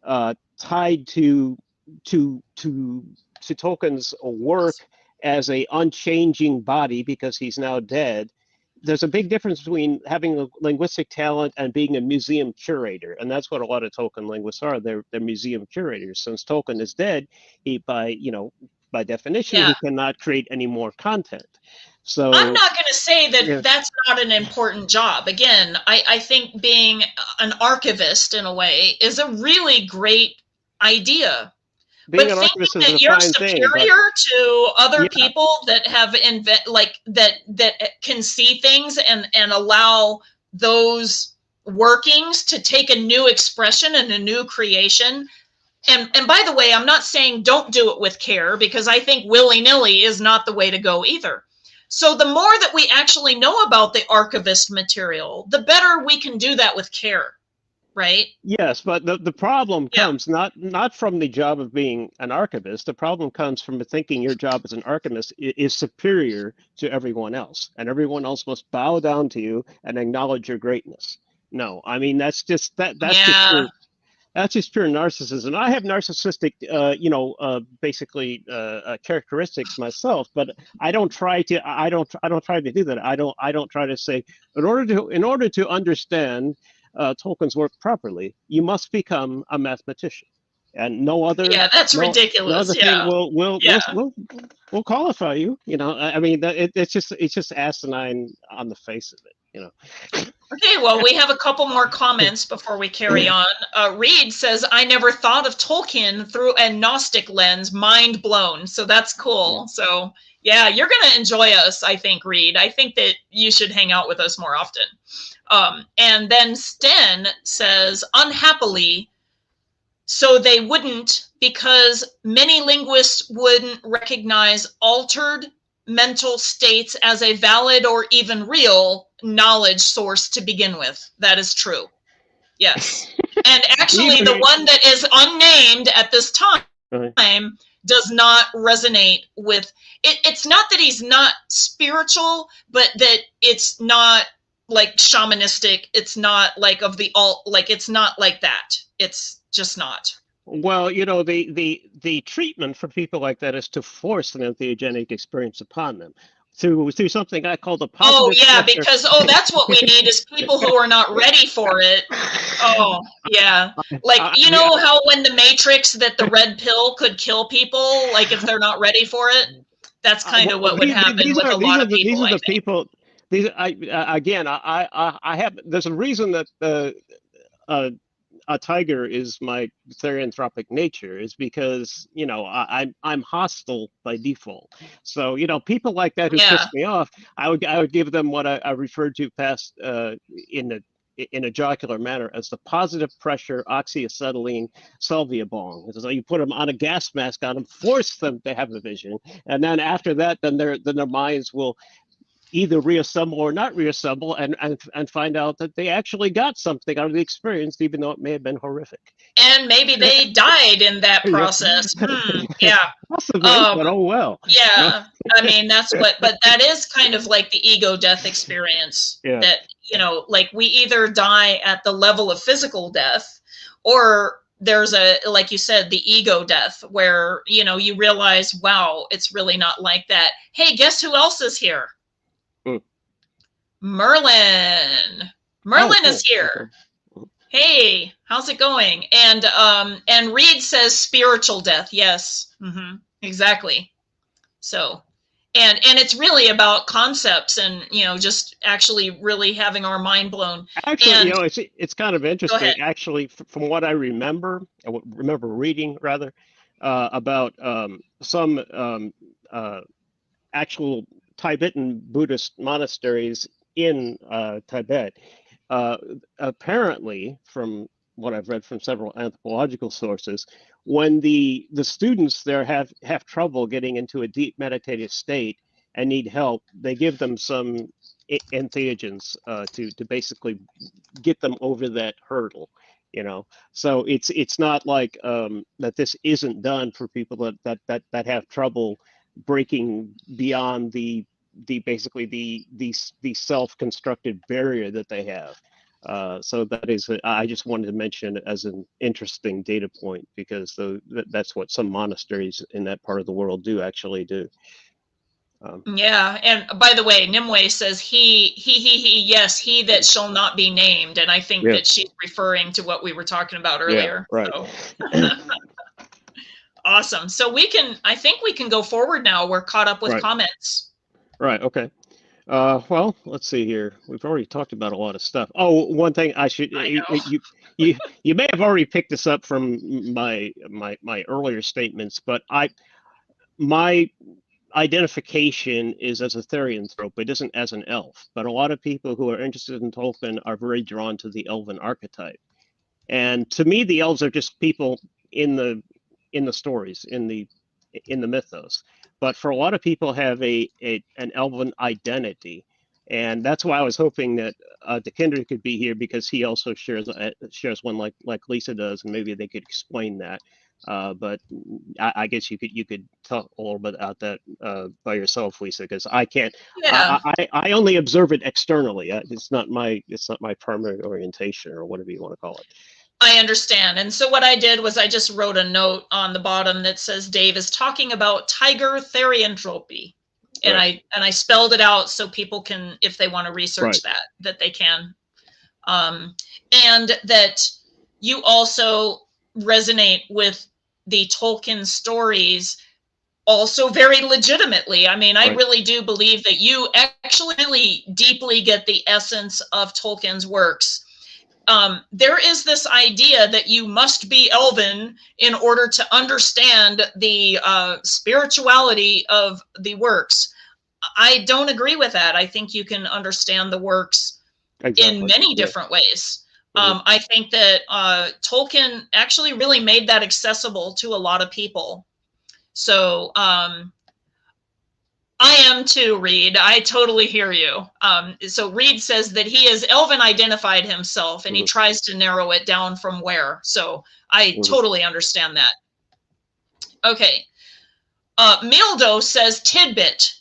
tied to Tolkien's work as a unchanging body because he's now dead. There's a big difference between having a linguistic talent and being a museum curator, and that's what a lot of Tolkien linguists are. They're museum curators. Since Tolkien is dead, he by definition he cannot create any more content. So I'm not going to say that that's not an important job. Again, I think being an archivist in a way is a really great idea. Being but an archivist thinking is that a you're fine thing, superior to other people that have that can see things and allow those workings to take a new expression and a new creation. And by the way, I'm not saying don't do it with care, because I think willy-nilly is not the way to go either. So the more that we actually know about the archivist material, the better we can do that with care. Right? Yes, but the problem comes not from the job of being an archivist. The problem comes from thinking your job as an archivist is superior to everyone else, and everyone else must bow down to you and acknowledge your greatness. No, I mean that's just that's just pure narcissism. I have narcissistic, basically characteristics myself, but I don't try to. I don't try to do that. I don't try to say in order to understand Tolkien's work properly, you must become a mathmatician, and no other. Yeah, that's ridiculous. No other thing will qualify you. I mean, it's just asinine on the face of it. Okay, well, we have a couple more comments before we carry on. Reed says, I never thought of Tolkien through a Gnostic lens, mind blown. So that's cool. Yeah. So yeah, you're going to enjoy us, I think, Reed. I think that you should hang out with us more often. And then Sten says, unhappily, so they wouldn't, because many linguists wouldn't recognize altered mental states as a valid or even real knowledge source to begin with. That is true. Yes. And actually the one that is unnamed at this time does not resonate with it. It's not that he's not spiritual, but that it's not like shamanistic. It's not like of the alt, like it's not like that. It's just not. Well, the treatment for people like that is to force an entheogenic experience upon them through something I call the positive. Oh yeah, pressure. Because that's what we need is people who are not ready for it. Oh yeah, like how when the Matrix that the red pill could kill people, like if they're not ready for it. That's kind of what would happen with a lot of people. These are the people. I have. There's a reason that a tiger is my therianthropic nature, is because I'm hostile by default. So people like that who piss me off, I would give them what I referred to past in a jocular manner as the positive pressure oxyacetylene salvia bong. So you put them on a gas mask on them, force them to have a vision, and then after that, then their minds will either reassemble or not reassemble and find out that they actually got something out of the experience, even though it may have been horrific. And maybe they died in that process. Yeah. Possibly, but oh well. Yeah. I mean, but that is kind of like the ego death experience that, like we either die at the level of physical death, or there's like you said, the ego death where, you realize, wow, it's really not like that. Hey, guess who else is here? Merlin is here. Okay. Hey, how's it going? And Reed says spiritual death. Yes, exactly. So And it's really about concepts and, you know, just actually really having our mind blown. Actually, And it's kind of go ahead. interesting. Actually, from what I remember reading rather about some actual Tibetan Buddhist monasteries in Tibet. Uh, Apparently, from what I've read from several anthropological sources, when the students there have trouble getting into a deep meditative state and need help, they give them some entheogens to basically get them over that hurdle. So it's not like that this isn't done for people that have trouble breaking beyond the basically the self-constructed barrier that they have. So that is, I just wanted to mention as an interesting data point, because that's what some monasteries in that part of the world actually do. Yeah, and by the way, Nimue says he, yes, he that shall not be named, and I think Yeah. that she's referring to what we were talking about earlier. Yeah, right. So. Awesome. So I think we can go forward now. We're caught up with Right. comments. Right. Okay. Well, let's see here. We've already talked about a lot of stuff. Oh, one thing I should you may have already picked this up from my earlier statements, but my identification is as a therianthrope. It isn't as an elf, but a lot of people who are interested in Tolkien are very drawn to the elven archetype. And to me, the elves are just people in the stories, in the mythos. But for a lot of people, have an elven identity, and that's why I was hoping that Dekinder could be here, because he also shares one like Lisa does, and maybe they could explain that. But I guess you could talk a little bit about that by yourself, Lisa, because I can't. Yeah. I only observe it externally. It's not my primary orientation, or whatever you want to call it. I understand. And so what I did was I just wrote a note on the bottom that says Dave is talking about tiger therianthropy. And Right. I spelled it out so people can, if they want to research Right. that they can. And that you also resonate with the Tolkien stories also very legitimately. I mean, I Right. really do believe that you actually really deeply get the essence of Tolkien's works. There is this idea that you must be elven in order to understand the spirituality of the works. I don't agree with that. I think you can understand the works in many different ways. I think that Tolkien actually really made that accessible to a lot of people. So I am too, Reed. I totally hear you. So Reed says that he has elven identified himself, and he tries to narrow it down from where. So I totally understand that. Okay. Mildo says tidbit.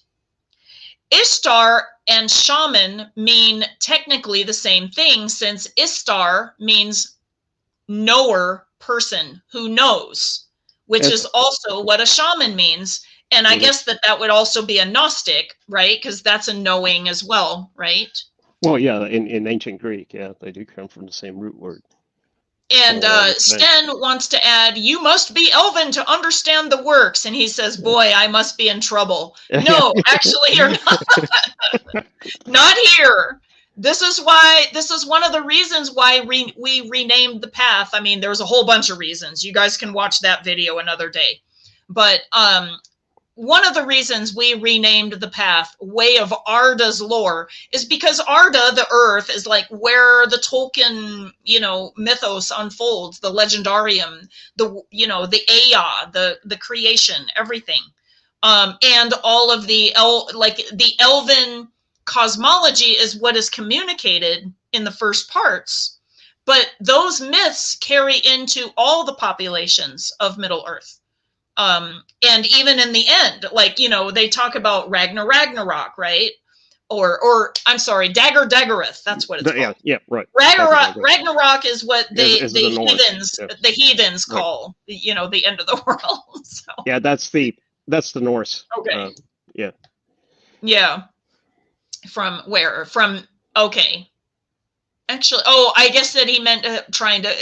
Istar and shaman mean technically the same thing, since Istar means knower, person who knows, which is also what a shaman means. And I guess that would also be a Gnostic, right? Because that's a knowing as well, right? Well, yeah, in ancient Greek, yeah, they do come from the same root word. And Sten wants to add, you must be elven to understand the works. And he says, boy, I must be in trouble. No, actually, you're not. Not here. This is one of the reasons why we renamed the path. I mean, there's a whole bunch of reasons. You guys can watch that video another day. But one of the reasons we renamed the path Way of Arda's Lore is because Arda, the earth, is like where the Tolkien, mythos unfolds, the Legendarium, the Aya, the creation, everything. And all of the elven cosmology is what is communicated in the first parts. But those myths carry into all the populations of Middle Earth. And even in the end, they talk about Ragnarok, right? Or I'm sorry, Daggereth. That's what it's called. Yeah, right. Ragnarok is what the heathens call, right. The end of the world. So. Yeah, that's the Norse. Okay. Yeah. Yeah. From where? Okay. Actually, I guess that he meant trying to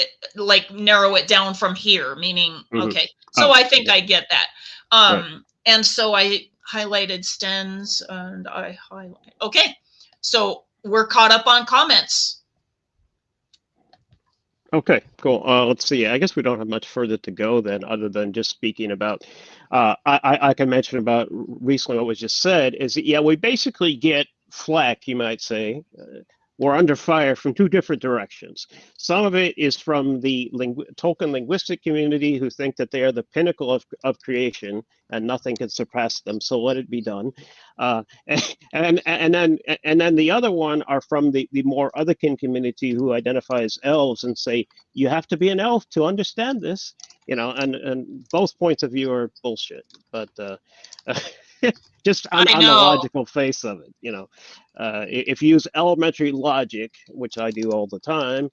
narrow it down from here, meaning, okay. So I think I get that. Right. And so I highlighted Stens, and I highlight. Okay, so we're caught up on comments. Okay, cool. Let's see. I guess we don't have much further to go then, other than just speaking about. I can mention about recently what was just said is that, yeah, we basically get flack, you might say. We're under fire from two different directions. Some of it is from the Tolkien linguistic community, who think that they are the pinnacle of creation and nothing can surpass them. So let it be done. And then the other one are from the more otherkin community, who identify as elves and say you have to be an elf to understand this. And both points of view are bullshit. But just on the logical face of it, if you use elementary logic, which I do all the time,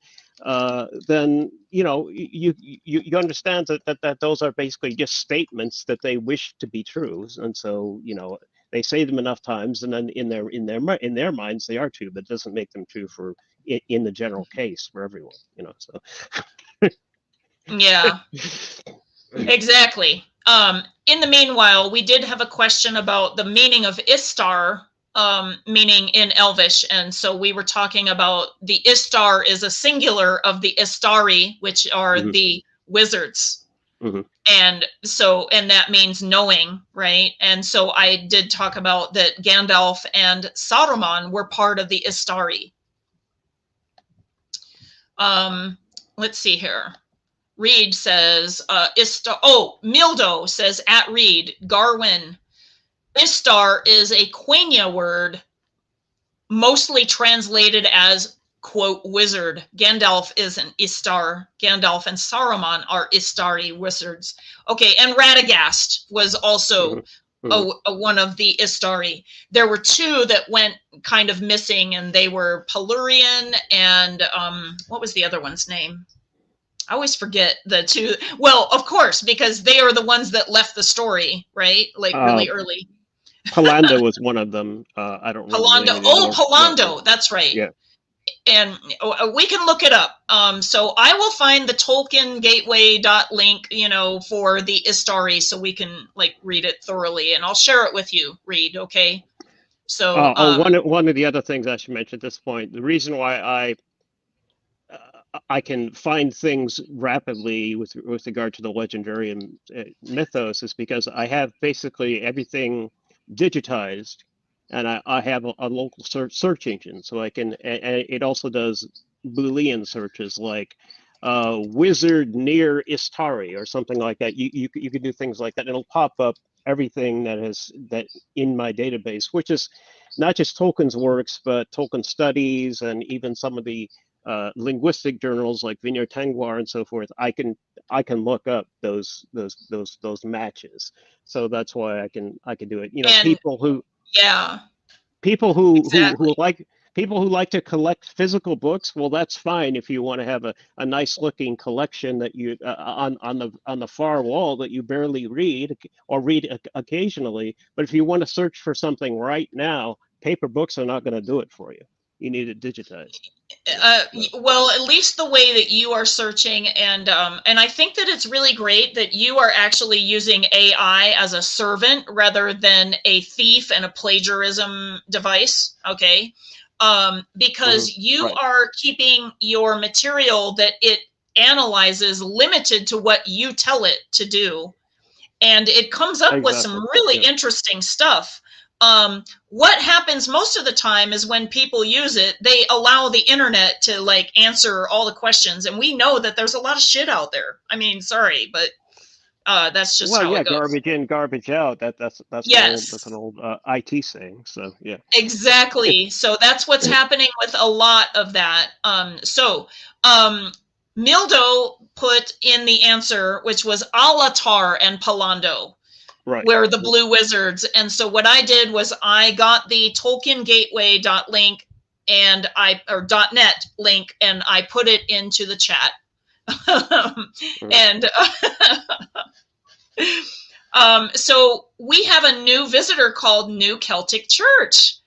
then you understand that those are basically just statements that they wish to be true, and so they say them enough times, and then in their minds they are true, but it doesn't make them true for in the general case for everyone. So yeah, exactly. In the meanwhile, we did have a question about the meaning of Istar, meaning in Elvish. And so we were talking about the Istar is a singular of the Istari, which are the wizards. And that means knowing, right? And so I did talk about that Gandalf and Saruman were part of the Istari. Let's see here. Reed says, Mildo says at Reed, Garwin, Istar is a Quenya word, mostly translated as, quote, wizard. Gandalf is an Istar. Gandalf and Saruman are Istari wizards. Okay, and Radagast was also one of the Istari. There were two that went kind of missing, and they were Pelurian and what was the other one's name? I always forget the two. Well, of course, because they are the ones that left the story, right? Like really early. Palando was one of them. I don't remember. Palando. That's right. Yeah. And we can look it up. So I will find the Tolkien gateway.link, for the Istari, so we can read it thoroughly, and I'll share it with you, Reed. Okay. So one of the other things I should mention at this point, the reason why I can find things rapidly with regard to the Legendarium mythos is because I have basically everything digitized, and I have a local search engine, so I can. And it also does Boolean searches like wizard near Istari or something like that. You can do things like that, and it'll pop up everything that in my database, which is not just Tolkien's works, but Tolkien studies and even some of the linguistic journals like Vineyard Tengwar and so forth. I can look up those matches, so that's why I can do it. People who like to collect physical books, well, that's fine if you want to have a nice looking collection that you on the far wall that you barely read or read occasionally. But if you want to search for something right now, paper books are not going to do it for you. You need it digitized. Well, at least the way that you are searching, and I think that it's really great that you are actually using AI as a servant rather than a thief and a plagiarism device. Okay, because you are keeping your material that it analyzes limited to what you tell it to do, and it comes up with some really interesting stuff. What happens most of the time is when people use it, they allow the internet to answer all the questions. And we know that there's a lot of shit out there. I mean, sorry, but that's just how it goes. Garbage in, garbage out. That's an old IT saying. So yeah. Exactly. So that's what's happening with a lot of that. Mildo put in the answer, which was Alatar and Palando. Right. Where the blue wizards. And so what I did was I got the Tolkien gateway.link and .net link, and I put it into the chat. And so we have a new visitor called New Celtic Church.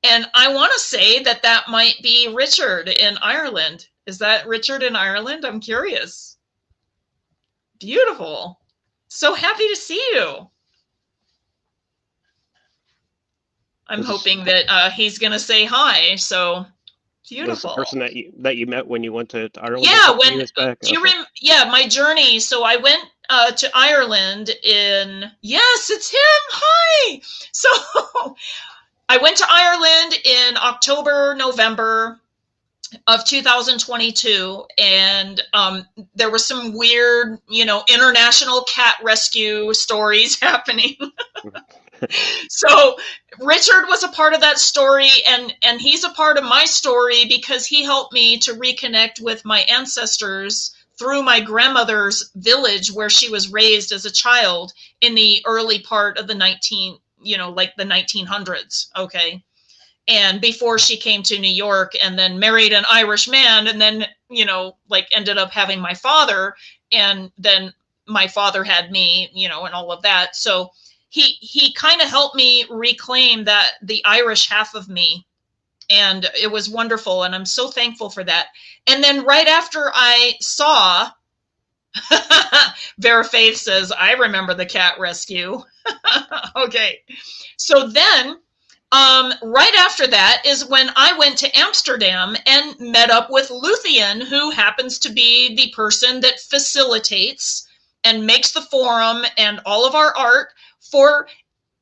And I want to say that might be Richard in Ireland. Is that Richard in Ireland? I'm curious. Beautiful. So happy to see you. I'm hoping that he's going to say hi. So Was the beautiful. person that you met when you went to Ireland? Yeah, a few years back? do you yeah, my journey. So I went to Ireland yes, it's him. Hi. So I went to Ireland in October, November of 2022, and there was some weird, international cat rescue stories happening. So Richard was a part of that story, and he's a part of my story because he helped me to reconnect with my ancestors through my grandmother's village where she was raised as a child in the early part of the 1900s. Okay. And before she came to New York and then married an Irish man, and then, ended up having my father, and then my father had me, and all of that. So he kind of helped me reclaim the Irish half of me. And it was wonderful. And I'm so thankful for that. And then right after I saw, Vera Faith says, I remember the cat rescue. Okay. So then, right after that is when I went to Amsterdam and met up with Luthien, who happens to be the person that facilitates and makes the forum and all of our art for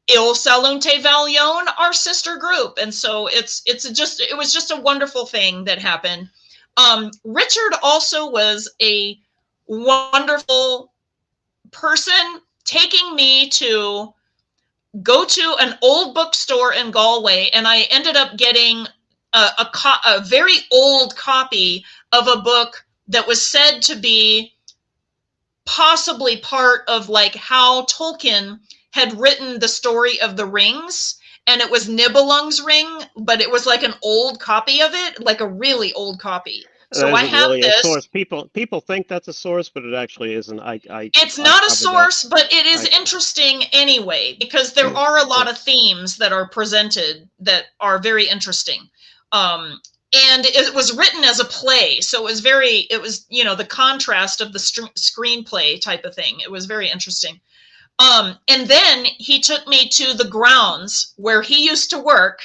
Ilsalunte Valion, our sister group. And so it was just a wonderful thing that happened. Richard also was a wonderful person, taking me to go to an old bookstore in Galway, and I ended up getting a very old copy of a book that was said to be possibly part of like how Tolkien had written the story of the rings, and it was Nibelung's Ring, but it was like an old copy of it, like a really old copy. So I have really this. A source. People think that's a source, but it actually isn't. It's not a source, but it is interesting anyway, because there are a lot of themes that are presented that are very interesting. And it was written as a play, so it was the contrast of the screenplay type of thing. It was very interesting. And then he took me to the grounds where he used to work,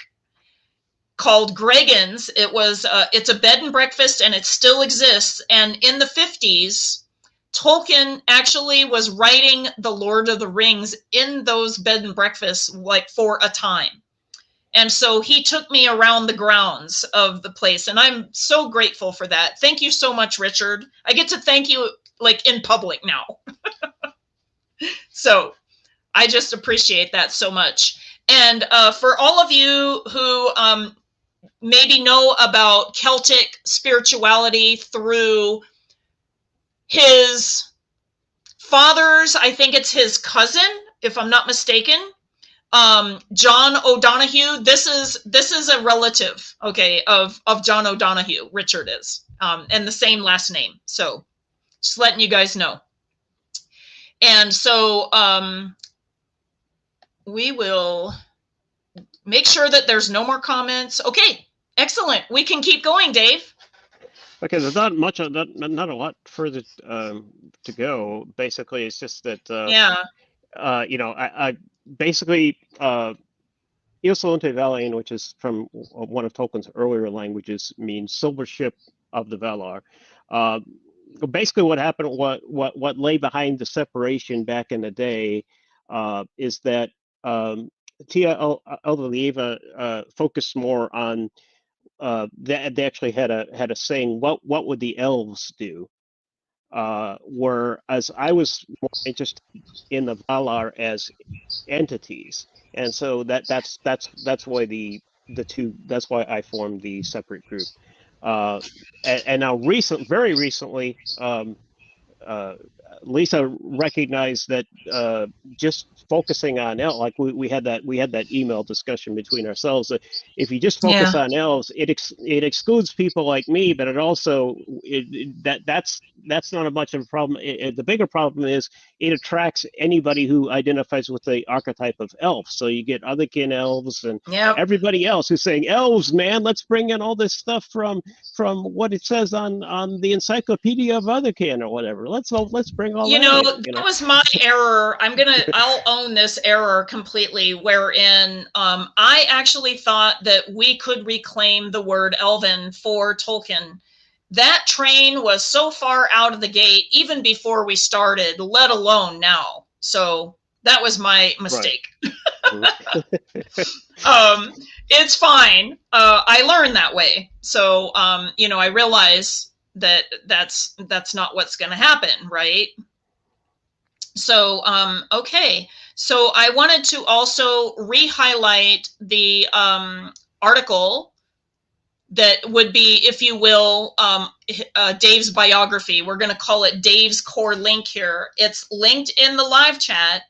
called Gregan's. It's a bed and breakfast, and it still exists. And in the 50s, Tolkien actually was writing The Lord of the Rings in those bed and breakfasts, like for a time. And so he took me around the grounds of the place, and I'm so grateful for that. Thank you so much, Richard. I get to thank you like in public now. So I just appreciate that so much. And for all of you who maybe know about Celtic spirituality through his father's, I think it's his cousin, if I'm not mistaken, John O'Donoghue. This is a relative, okay, of John O'Donoghue. Richard is, and the same last name. So just letting you guys know. And so we will make sure that there's no more comments. Okay, excellent. We can keep going, Dave. Okay, there's not a lot further to go. Basically, it's just that I basically Ilsalunte Valion, which is from one of Tolkien's earlier languages, means silver ship of the Valar. Basically, what happened, what lay behind the separation back in the day, is that eldalieva focused more on they actually had a saying, what would the elves do? Whereas I was more interested in the Valar as entities, and so that's why that's why I formed the separate group. And now very recently, Lisa recognized that just focusing on elves, like we had that email discussion between ourselves, that if you just focus on elves, it excludes people like me, but it also that's not much of a problem. The bigger problem is it attracts anybody who identifies with the archetype of elf. So you get otherkin elves and everybody else who's saying, elves, man, let's bring in all this stuff from what it says on the Encyclopedia of Otherkin or whatever. Let's bring all You that know, in, that was my error. I'll own this error completely, wherein I actually thought that we could reclaim the word Elven for Tolkien. That train was so far out of the gate, even before we started, let alone now. So that was my mistake. Right. It's fine. I learned that way. So, I realize that that's not what's going to happen, right? So, okay. So I wanted to also re-highlight the article that would be, if you will, Dave's biography. We're going to call it Dave's core link here. It's linked in the live chat,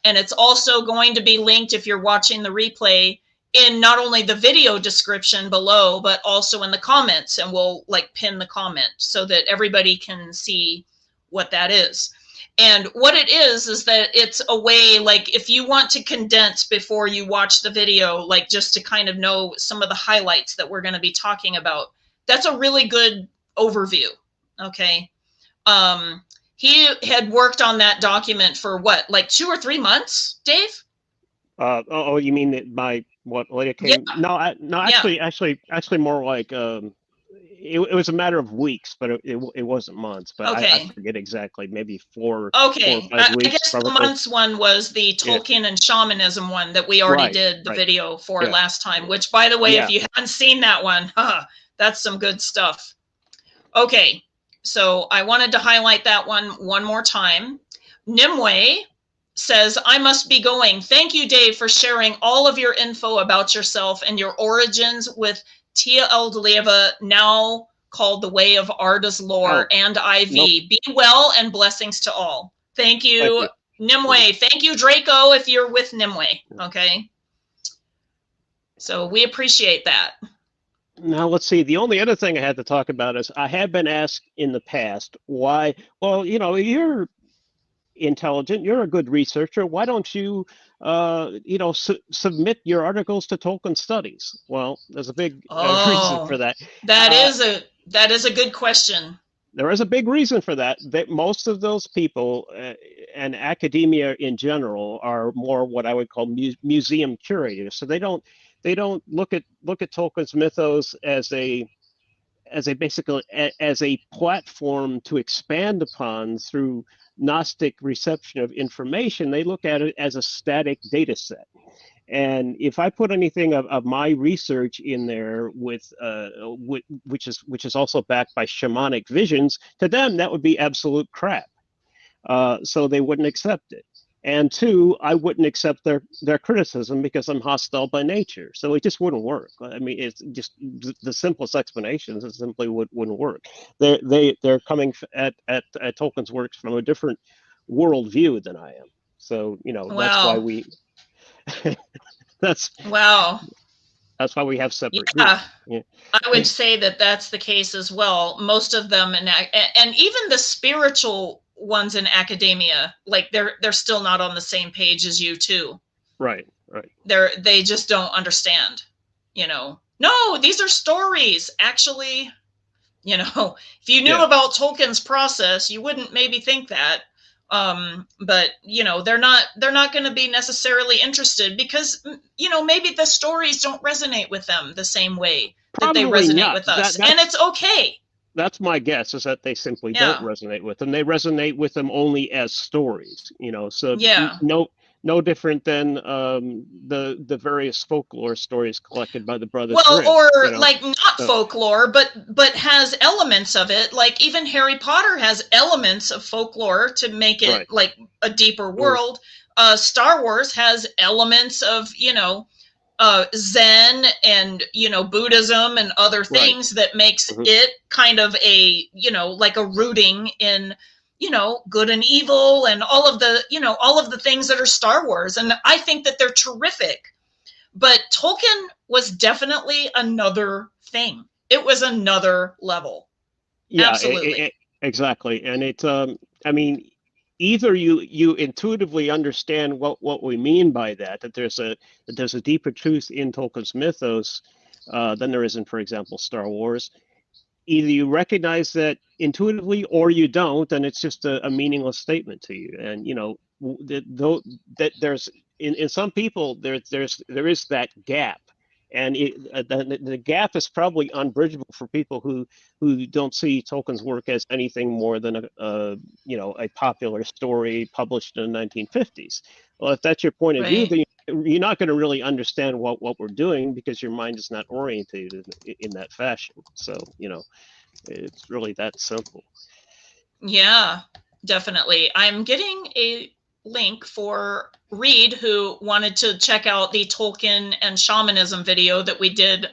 and it's also going to be linked, if you're watching the replay, in not only the video description below, but also in the comments. And we'll pin the comment so that everybody can see what that is. And what it is that it's a way, if you want to condense before you watch the video, just to kind of know some of the highlights that we're going to be talking about, that's a really good overview. Okay. He had worked on that document for what, 2 or 3 months, Dave? You mean that my what later came? Yeah. No, actually more like it was a matter of weeks, but it wasn't months. But okay. I forget exactly, maybe 4 okay. or 5 weeks. I guess probably. The months one was the Tolkien and shamanism one that we already did the video for last time, which, by the way, if you haven't seen that one, that's some good stuff. Okay, so I wanted to highlight that one more time. Nimue says, I must be going. Thank you, Dave, for sharing all of your info about yourself and your origins with Tia Eldalieva, now called the Way of Arda's Lore, and IV. Nope. Be well and blessings to all. Thank you, Nimue. Thank you, Draco, if you're with Nimue. Okay. So we appreciate that. Now, let's see. The only other thing I had to talk about is I have been asked in the past why, well, you're intelligent, you're a good researcher. Why don't you, submit your articles to Tolkien Studies? Well, there's a big reason for that. That is a good question. There is a big reason for that. That most of those people and academia in general are more what I would call museum curators. So they don't look at Tolkien's mythos as a platform to expand upon through Gnostic reception of information. They look at it as a static data set. And if I put anything of my research in there which is also backed by shamanic visions, to them that would be absolute crap. So they wouldn't accept it. And 2, I wouldn't accept their criticism because I'm hostile by nature. So it just wouldn't work. I mean, it's just the simplest explanations. It simply wouldn't work. They're coming at Tolkien's works from a different worldview than I am. So that's why we. That's why we have separate groups. Yeah. I would say that that's the case as well. Most of them, and even the spiritual ones in academia, they're still not on the same page as you too. Right. They just don't understand. No, these are stories. Actually, if you knew about Tolkien's process, you wouldn't maybe think that. But they're not going to be necessarily interested because maybe the stories don't resonate with them the same way that they resonate with us, and it's okay. That's my guess, is that they simply don't resonate with them. They resonate with them only as stories, so no different than the various folklore stories collected by the Brothers Grimm. Or not folklore, but has elements of it. Like even Harry Potter has elements of folklore to make it like a deeper world. Star Wars has elements of, Zen and, Buddhism and other things that makes it kind of a, like a rooting in, good and evil and all of the things that are Star Wars. And I think that they're terrific. But Tolkien was definitely another thing. It was another level. Yeah, absolutely. Exactly. And it's, either you intuitively understand what we mean by that there's a deeper truth in Tolkien's mythos than there is in, for example, Star Wars, either you recognize that intuitively or you don't, and it's just a meaningless statement to you. And that there's in some people there is that gap, and the gap is probably unbridgeable for people who don't see Tolkien's work as anything more than a popular story published in the 1950s. Well, if that's your point of view, then you're not going to really understand what we're doing, because your mind is not orientated in that fashion. So, it's really that simple. Yeah, definitely. I'm getting a link for Reed, who wanted to check out the Tolkien and shamanism video that we did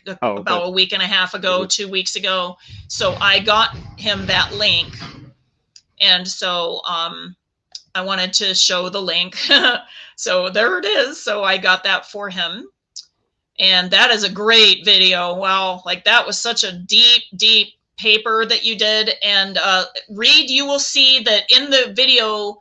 about a week and a half ago, 2 weeks ago. So I got him that link. And so I wanted to show the link. So there it is. So I got that for him. And that is a great video. Wow. That was such a deep, deep paper that you did. And Reed, you will see that in the video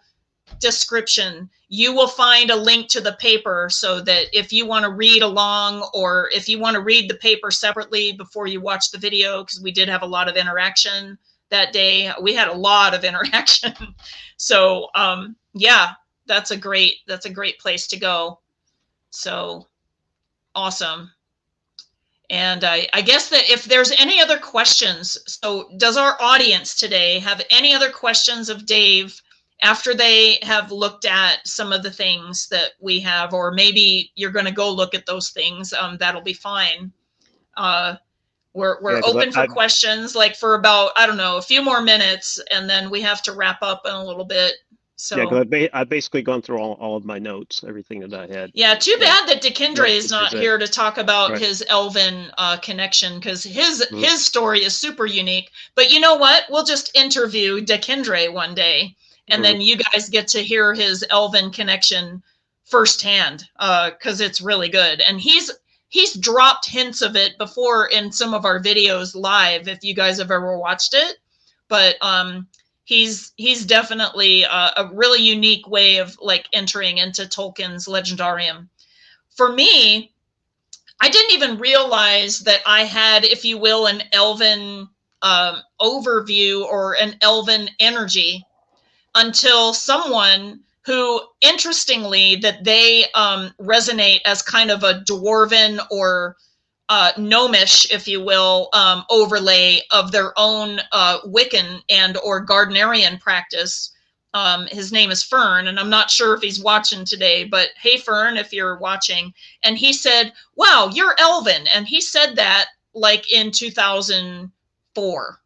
description, you will find a link to the paper, so that if you want to read along, or if you want to read the paper separately before you watch the video, because we did have a lot of interaction that day. We had a lot of interaction. So yeah, that's a great place to go. So awesome. And I guess that if there's any other questions, so does our audience today have any other questions of Dave after they have looked at some of the things that we have, or maybe you're going to go look at those things? That'll be fine. We're open for questions, for about, I don't know, a few more minutes, and then we have to wrap up in a little bit. So yeah, I've basically gone through all of my notes, everything that I had. Yeah, too bad that Dekindre is not here to talk about his Elven connection, because his story is super unique. But you know what? We'll just interview Dekindre one day, and then you guys get to hear his Elven connection firsthand, because it's really good. And he's dropped hints of it before in some of our videos live, if you guys have ever watched it. But he's definitely a really unique way of entering into Tolkien's Legendarium. For me, I didn't even realize that I had, if you will, an Elven overview or an Elven energy until someone who, interestingly, that they resonate as kind of a dwarven or gnomish, if you will, overlay of their own Wiccan and or Gardnerian practice. His name is Fern, and I'm not sure if he's watching today, but hey, Fern, if you're watching. And he said, wow, you're Elven. And he said that in 2004.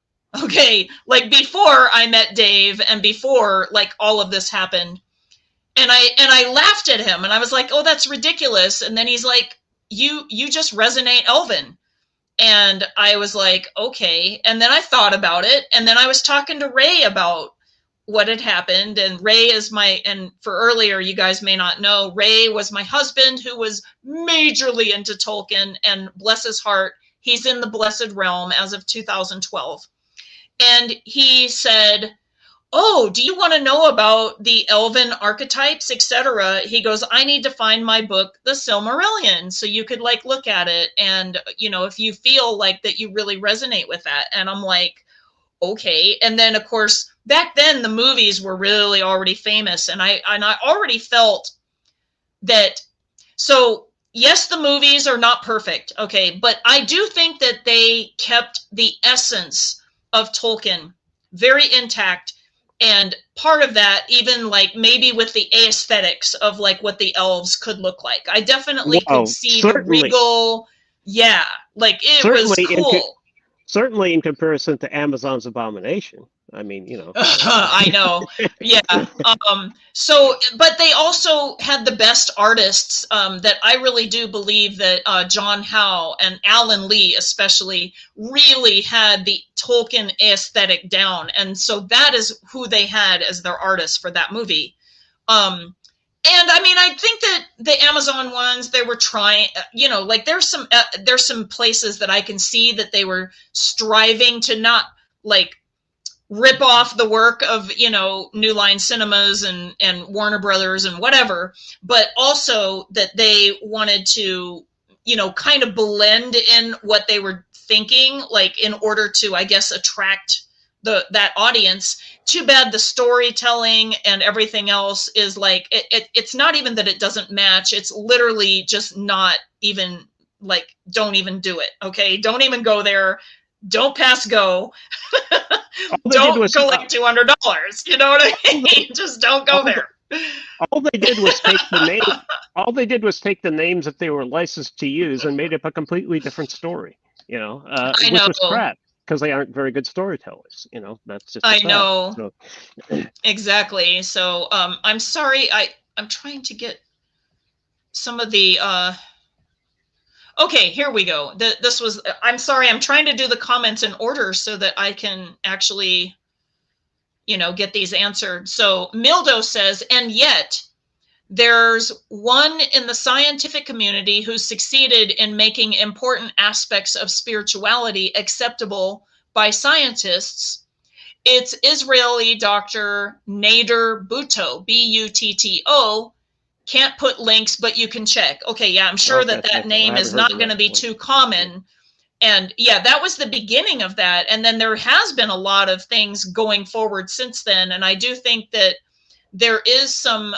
Okay, before I met Dave and before all of this happened. And I laughed at him, and I was like, oh, that's ridiculous. And then he's like, you just resonate Elven. And I was like, okay. And then I thought about it, and then I was talking to Ray about what had happened. And Ray is and for earlier, you guys may not know, Ray was my husband who was majorly into Tolkien, and bless his heart, he's in the blessed realm as of 2012. And he said, oh, do you want to know about the Elven archetypes, etc.? He goes, I need to find my book, The Silmarillion, so you could look at it. And, if you feel that you really resonate with that. And I'm like, okay. And then, of course, back then the movies were really already famous. And I already felt that, so yes, the movies are not perfect. Okay. But I do think that they kept the essence of Tolkien very intact. And part of that, even maybe with the aesthetics of what the elves could look like. I definitely could see the regal. Yeah. It was cool. Certainly in comparison to Amazon's Abomination. I mean, I know. Yeah. So, but they also had the best artists that I really do believe that John Howe and Alan Lee especially really had the Tolkien aesthetic down. And so that is who they had as their artists for that movie. And I mean, I think that the Amazon ones, they were trying, there's some places that I can see that they were striving to not rip off the work of, New Line Cinemas and Warner Brothers and whatever, but also that they wanted to, kind of blend in what they were thinking, like in order to, I guess, attract that audience. Too bad the storytelling and everything else is like, it's not even that it doesn't match. It's literally just not even like, don't even do it. Okay. Don't even go there. Don't pass go. Don't collect $200. You know what I mean? Just don't go there. All they did was take the name. All they did was take the names that they were licensed to use and made up a completely different story. You know, which was crap because they aren't very good storytellers. You know, that's just. I know. So. Exactly. So I'm sorry. I'm trying to get some of the. Okay, here we go. This was. I'm sorry. I'm trying to do the comments in order so that I can actually, you know, get these answered. So Mildo says, and yet there's one in the scientific community who succeeded in making important aspects of spirituality acceptable by scientists. It's Israeli Dr. Nader Bhutto, B-U-T-T-O. Can't put links, but you can check. Okay, yeah, I'm sure that name is not going to be too common. And yeah, that was the beginning of that. And then there has been a lot of things going forward since then. And I do think that there is some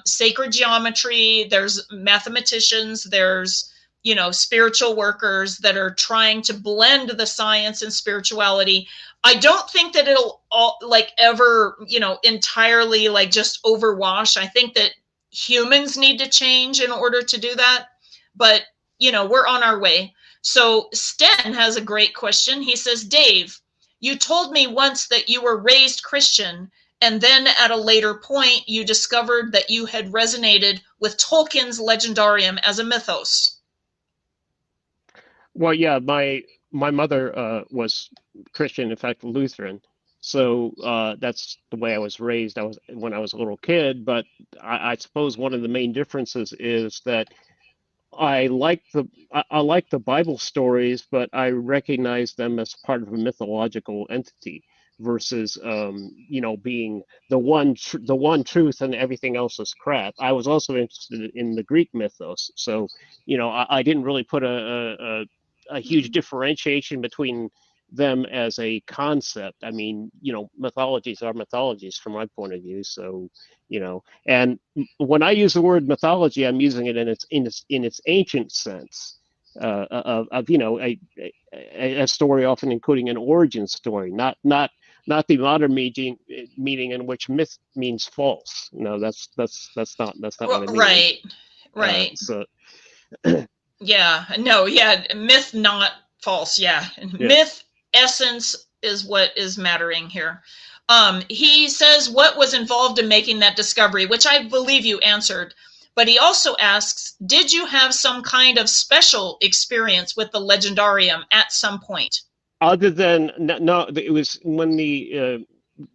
sacred geometry, there's mathematicians, there's, you know, spiritual workers that are trying to blend the science and spirituality. I don't think that it'll all like ever, you know, entirely like just overwash. I think that humans need to change in order to do that. But, you know, we're on our way. So Sten has a great question. He says, Dave, you told me once that you were raised Christian, and then at a later point, you discovered that you had resonated with Tolkien's Legendarium as a mythos. Well, yeah, my mother was Christian, in fact, Lutheran. So that's the way I was raised. I was when I was a little kid. But I suppose one of the main differences is that I like the Bible stories, but I recognize them as part of a mythological entity versus you know, being the one truth and everything else is crap. I was also interested in the Greek mythos, so you know, I didn't really put a huge differentiation between them as a concept. I mean, you know, mythologies are mythologies from my point of view. So, you know, and when I use the word mythology, I'm using it in its ancient sense of you know, a story often including an origin story, not the modern meaning in which myth means false. No, that's not what I mean. Right. So. Yeah. No. Yeah. Myth, not false. Yeah. Myth. Essence is what is mattering here. He says, what was involved in making that discovery, which I believe you answered, but he also asks, did you have some kind of special experience with the Legendarium at some point? Other than, no, it was when the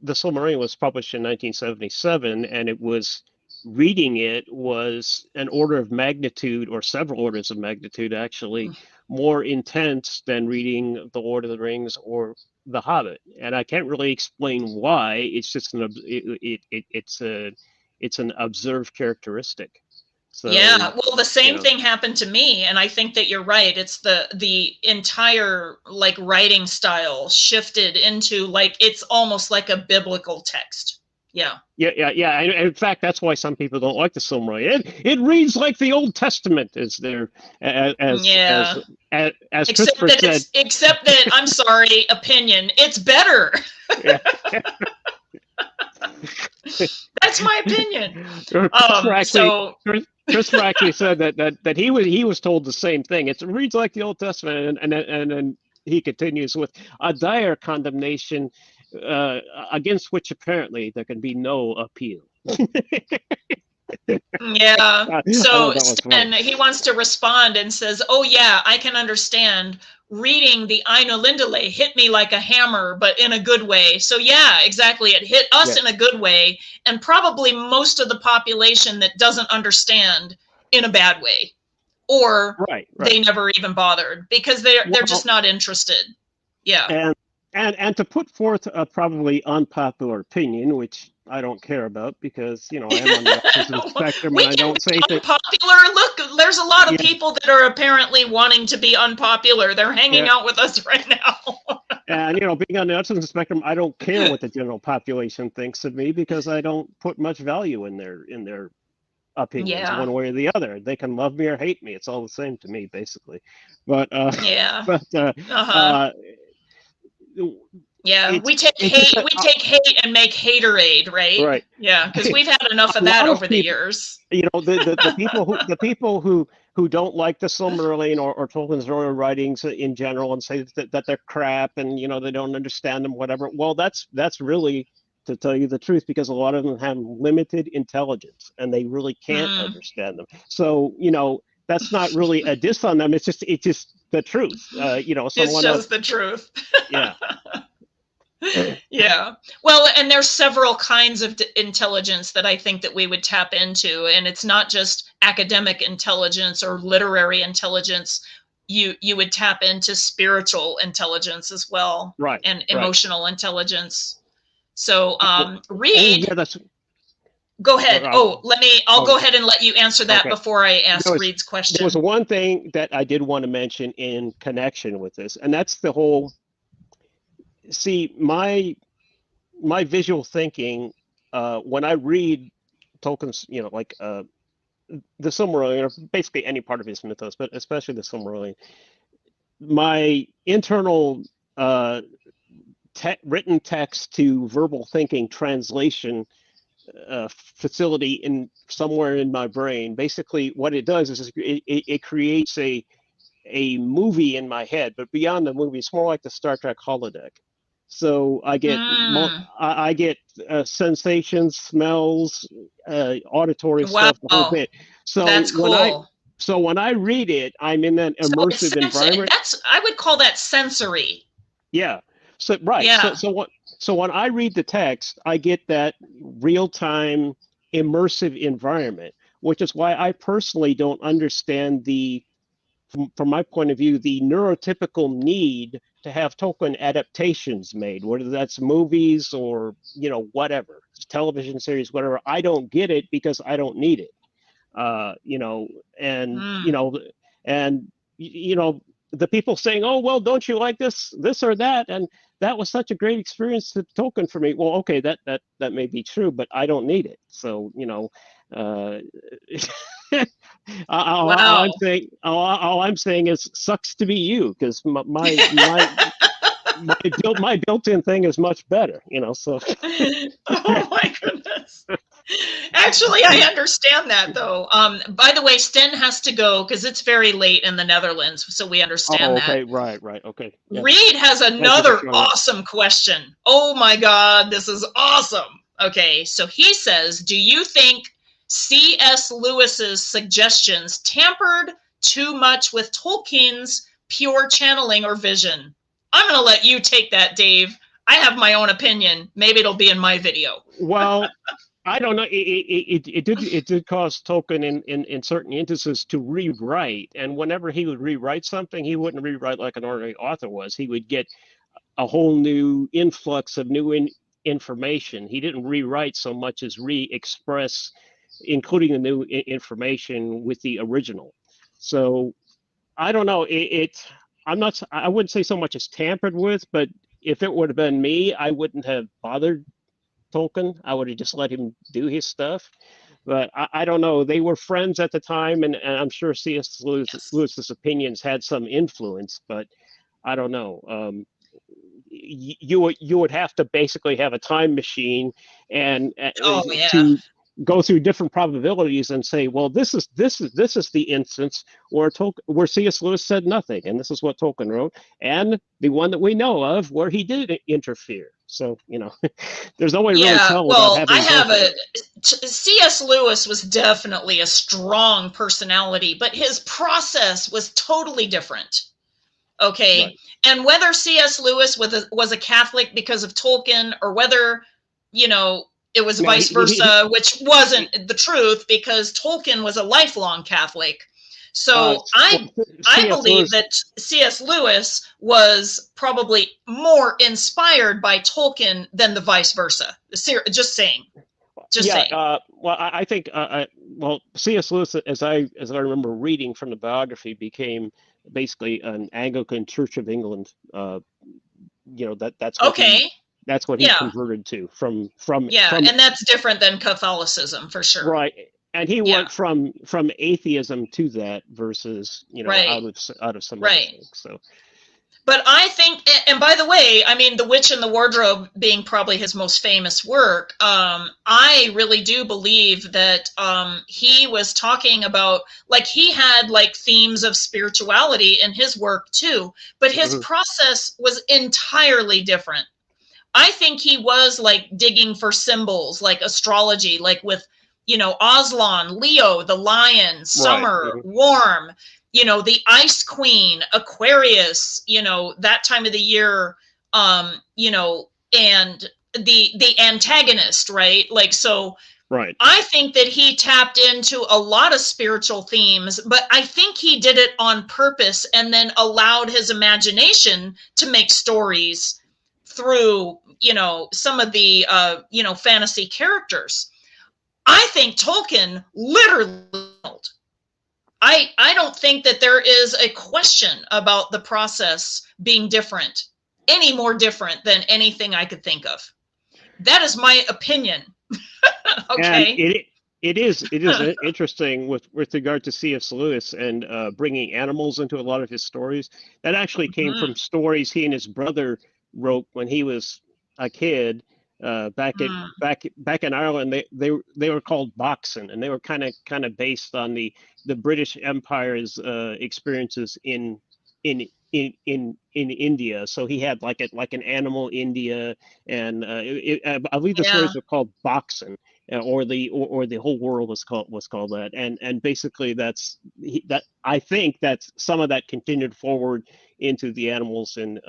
Silmarillion was published in 1977, and it was, reading it was an order of magnitude, or several orders of magnitude actually, more intense than reading The Lord of the Rings or The Hobbit. And I can't really explain why. It's just it's an observed characteristic. So, yeah, well, the same thing happened to me, and I think that you're right. It's the entire like writing style shifted into like, it's almost like a biblical text. Yeah. In fact, that's why some people don't like the Silmarillion. It reads like the Old Testament, as Christopher said. Except that, I'm sorry, opinion, it's better. Yeah. That's my opinion. Christopher actually said that he was told the same thing. It reads like the Old Testament, and then he continues with a dire condemnation, against which apparently there can be no appeal. Yeah. So, and he wants to respond and says, "Oh yeah, I can understand. Reading the Ainulindale hit me like a hammer, but in a good way." So yeah, exactly. It hit us in a good way, and probably most of the population that doesn't understand in a bad way, or they never even bothered because they're just not interested. Yeah. And to put forth a probably unpopular opinion, which I don't care about because, I am on the autism spectrum and We I can don't say be things. unpopular. Look, there's a lot of Yeah, people that are apparently wanting to be unpopular. They're hanging yeah. out with us right now. And, being on the autism spectrum, I don't care what the general population thinks of me because I don't put much value in their opinions Yeah, one way or the other. They can love me or hate me. It's all the same to me, basically. But, yeah, but, uh-huh. Yeah, it's, we it's just that, take hate and make haterade, right? right. Yeah, because we've had enough of A that lot of over the people, years. the people who don't like the Silmarillion or Tolkien's earlier writings in general and say that they're crap and they don't understand them, whatever. Well, that's really, to tell you the truth, because a lot of them have limited intelligence and they really can't Mm. understand them. So that's not really a diss on them. It's just the truth. It Someone else. shows the truth. Yeah. Yeah. Well, and there's several kinds of intelligence that I think that we would tap into, and it's not just academic intelligence or literary intelligence. You would tap into spiritual intelligence as well, Right. and Right. emotional intelligence. So, Oh, Reed, yeah. That's. go ahead. Oh, I'll oh, go ahead and let you answer that okay. before I ask There was Reed's there was question. one thing that I did want to mention in connection with this, and that's the whole. See, my visual thinking when I read Tolkien's, like the Silmarillion, or basically any part of his mythos, but especially the Silmarillion, my internal written text to verbal thinking translation facility in somewhere in my brain. Basically, what it does is it creates a movie in my head, but beyond the movie, it's more like the Star Trek holodeck. So I get Mm, I get sensations, smells, auditory stuff, the whole wow, bit. So that's cool. when I read it, I'm in that So immersive environment. I would call that sensory. Yeah. So right. So Yeah. so what so when I read the text, I get that real time immersive environment, which is why I personally don't understand from my point of view, the neurotypical need to have Tolkien adaptations made, whether that's movies or whatever, television series, whatever. I don't get it because I don't need it. You know, and you Mm. know, and the people saying, "Oh, well, don't you like this or that?" And that was such a great experience to Tolkien for me. Well, okay, that may be true, but I don't need it. So uh, all Wow. I'm saying is sucks to be you because my built-in thing is much better. So Oh my goodness. Actually, I understand that though. By the way, Sten has to go because it's very late in the Netherlands, so we understand oh, that. okay, right, okay, yeah. Reed has Thank you for another showing up. awesome question. Oh my God, this is awesome. Okay, so he says, do you think C.S. Lewis's suggestions tampered too much with Tolkien's pure channeling or vision? I'm going to let you take that, Dave. I have my own opinion. Maybe it'll be in my video. Well, I don't know. It did cause Tolkien in certain instances to rewrite, and whenever he would rewrite something, he wouldn't rewrite like an ordinary author was. He would get a whole new influx of new information. He didn't rewrite so much as re-express, including the new information with the original. So I don't know. I'm not. I wouldn't say so much as tampered with, but if it would have been me, I wouldn't have bothered Tolkien. I would have just let him do his stuff. But I don't know. They were friends at the time, and I'm sure C.S. Yes. Lewis's opinions had some influence, but I don't know. You would have to basically have a time machine and Oh, yeah. to go through different probabilities and say, well, this is the instance where C.S. Lewis said nothing, and this is what Tolkien wrote, and the one that we know of where he did interfere. So there's no way to really Yeah, tell without well, I having have both of them. C.S. Lewis was definitely a strong personality, but his process was totally different. Okay. Right. And whether C.S. Lewis was a Catholic because of Tolkien or whether, it was No, vice versa, which wasn't the truth because Tolkien was a lifelong Catholic. So I C.S. believe Lewis, that C.S. Lewis was probably more inspired by Tolkien than the vice versa. Just saying. Just yeah. saying. Well, I think well, C.S. Lewis, as I remember reading from the biography, became basically an Anglican Church of England. That's Okay. what he Yeah. converted to Yeah. And that's different than Catholicism for sure. right. And he Yeah. went from atheism to that versus Right. out of some other Right. things. So But I think, and by the way, I mean, The Witch in the Wardrobe being probably his most famous work, I really do believe that he was talking about, like, he had like themes of spirituality in his work too, but his process was entirely different. I think he was like digging for symbols, like astrology, like with, Aslan, Leo, the lion, right. summer, warm, the ice queen, Aquarius, that time of the year, and the antagonist, right? Like, so Right. I think that he tapped into a lot of spiritual themes, but I think he did it on purpose and then allowed his imagination to make stories through, some of the, fantasy characters. I think Tolkien literally, I don't think that there is a question about the process being different, any more different than anything I could think of. That is my opinion. And Okay. it is interesting with regard to C.S. Lewis and bringing animals into a lot of his stories. That actually came Mm, from stories he and his brother wrote when he was a kid. mm, Back in Ireland, they were called Boxen, and they were kind of based on the British Empire's experiences in India. So he had like an animal India, and I believe the yeah. stories were called Boxen, or the whole world was called that. And basically that I think that some of that continued forward into the animals in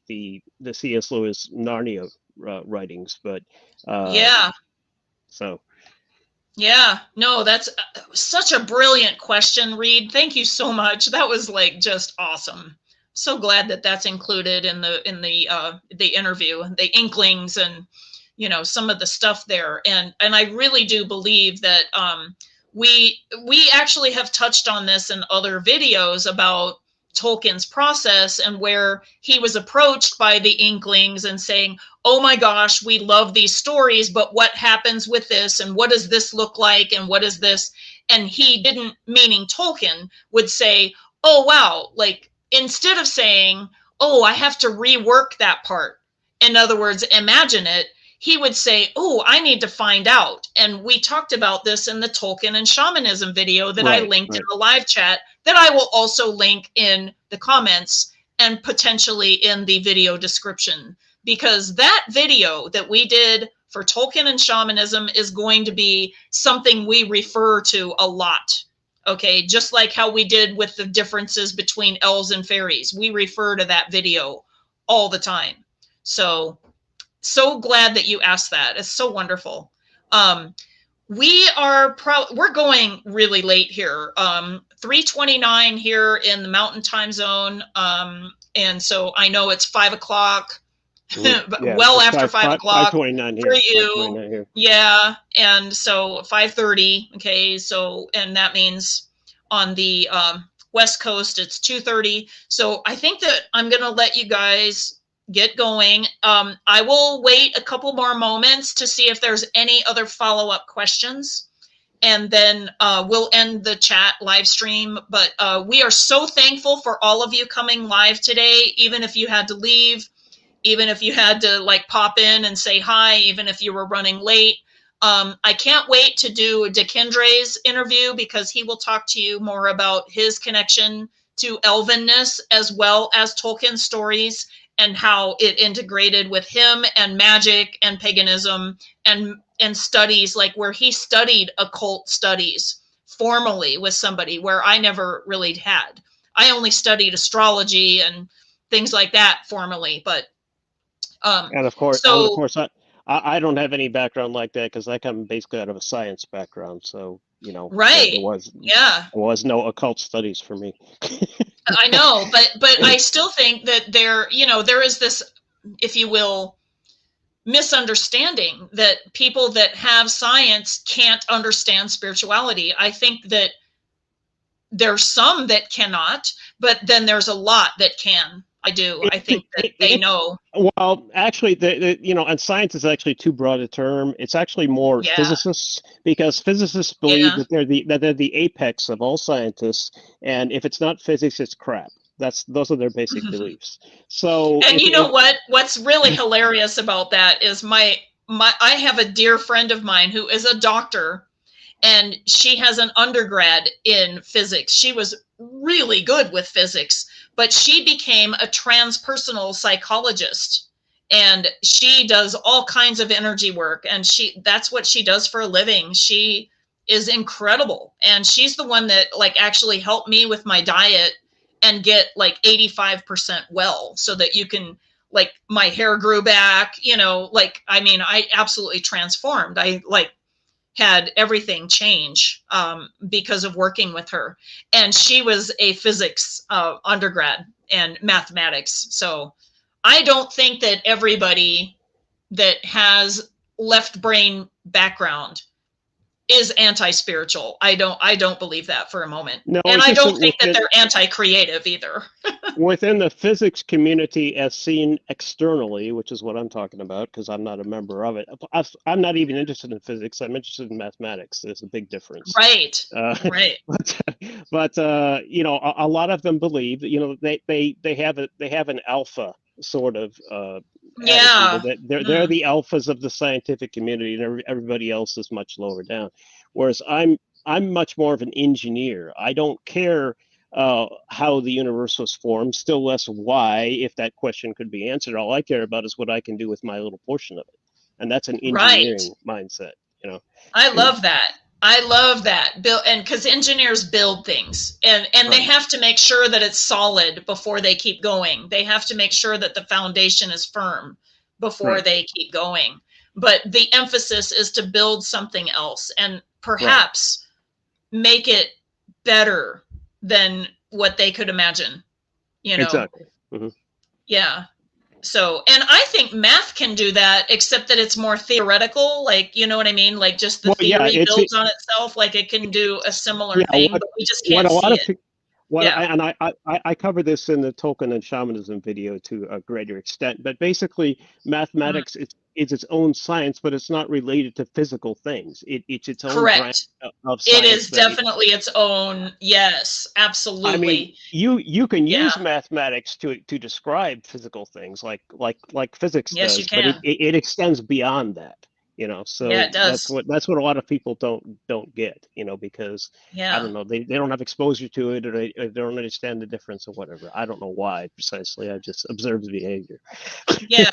the C.S. Lewis Narnia writings, but Yeah. so Yeah. No, that's such a brilliant question, Reed. Thank you so much. That was like just awesome. So glad that that's included in the interview, the inklings, and some of the stuff there. And I really do believe that we actually have touched on this in other videos about Tolkien's process and where he was approached by the inklings and saying, oh my gosh, we love these stories, but what happens with this? And what does this look like? And what is this? And he didn't, meaning Tolkien, would say, oh, wow, like instead of saying, oh, I have to rework that part. In other words, imagine it. He would say, oh, I need to find out. And we talked about this in the Tolkien and shamanism video that I right, linked in right. the live chat that I will also link in the comments and potentially in the video description, because that video that we did for Tolkien and shamanism is going to be something we refer to a lot. Okay, just like how we did with the differences between elves and fairies. We refer to that video all the time. So glad that you asked that. It's so wonderful. We're going really late here. 3:29 here in the Mountain Time Zone. And so I know it's 5 o'clock. Yeah, Well it's after 5 o'clock 5:29 for here. you. 5:29 here. Yeah. And so 5:30. Okay. So, and that means on the West Coast, it's 2:30. So I think that I'm going to let you guys get going. I will wait a couple more moments to see if there's any other follow-up questions. And then we'll end the chat live stream. But we are so thankful for all of you coming live today, even if you had to leave, even if you had to like pop in and say hi, even if you were running late. I can't wait to do Dekindre's interview because he will talk to you more about his connection to Elvenness as well as Tolkien stories and how it integrated with him and magic and paganism and studies, like where he studied occult studies formally with somebody where I never really had. I only studied astrology and things like that formally, but And of course, so I don't have any background like that because I come basically out of a science background. So you know, Right. there was no occult studies for me. I know, but I still think that there is this, if you will, misunderstanding that people that have science can't understand spirituality. I think that there's some that cannot, but then there's a lot that can. I do. I think that they know. Well, actually, and science is actually too broad a term. It's actually more physicists, because physicists believe that they're the apex of all scientists, and if it's not physics, it's crap. Those are their basic beliefs. So, and what's really hilarious about that is I have a dear friend of mine who is a doctor, and she has an undergrad in physics. She was really good with physics, but she became a transpersonal psychologist, and she does all kinds of energy work, and that's what she does for a living. She is incredible, and she's the one that actually helped me with my diet and get 85% well, so that you can my hair grew back, I absolutely transformed. I had everything change because of working with her. And she was a physics undergrad and mathematics. So I don't think that everybody that has left brain background is anti-spiritual. I don't believe that for a moment. No, and I don't think that they're anti-creative either. Within the physics community, as seen externally, which is what I'm talking about, because I'm not a member of it. I'm not even interested in physics. I'm interested in mathematics. There's a big difference. Right. Right. But a lot of them believe that they have an alpha sort of they're the alphas of the scientific community, and everybody else is much lower down. Whereas I'm much more of an engineer. I don't care how the universe was formed, still less why, if that question could be answered. All I care about is what I can do with my little portion of it, and that's an engineering mindset. I love that. I love that, and because engineers build things, and they have to make sure that it's solid before they keep going. They have to make sure that the foundation is firm before they keep going. But the emphasis is to build something else, and perhaps make it better than what they could imagine. Exactly. Mm-hmm. Yeah. So, and I think math can do that, except that it's more theoretical. You know what I mean? Just the theory builds on itself. It can do a similar thing, but we just can't see it. I cover this in the Tolkien and shamanism video to a greater extent. But basically, mathematics is its own science, but it's not related to physical things. It's its own branch of science. It is definitely its own. Yes, absolutely. I mean, you can use mathematics to describe physical things like physics does. Yes, you can. But it extends beyond that. So it does. That's what a lot of people don't get, because I don't know, they don't have exposure to it, or they don't understand the difference or whatever. I don't know why precisely. I just observe the behavior. Yeah.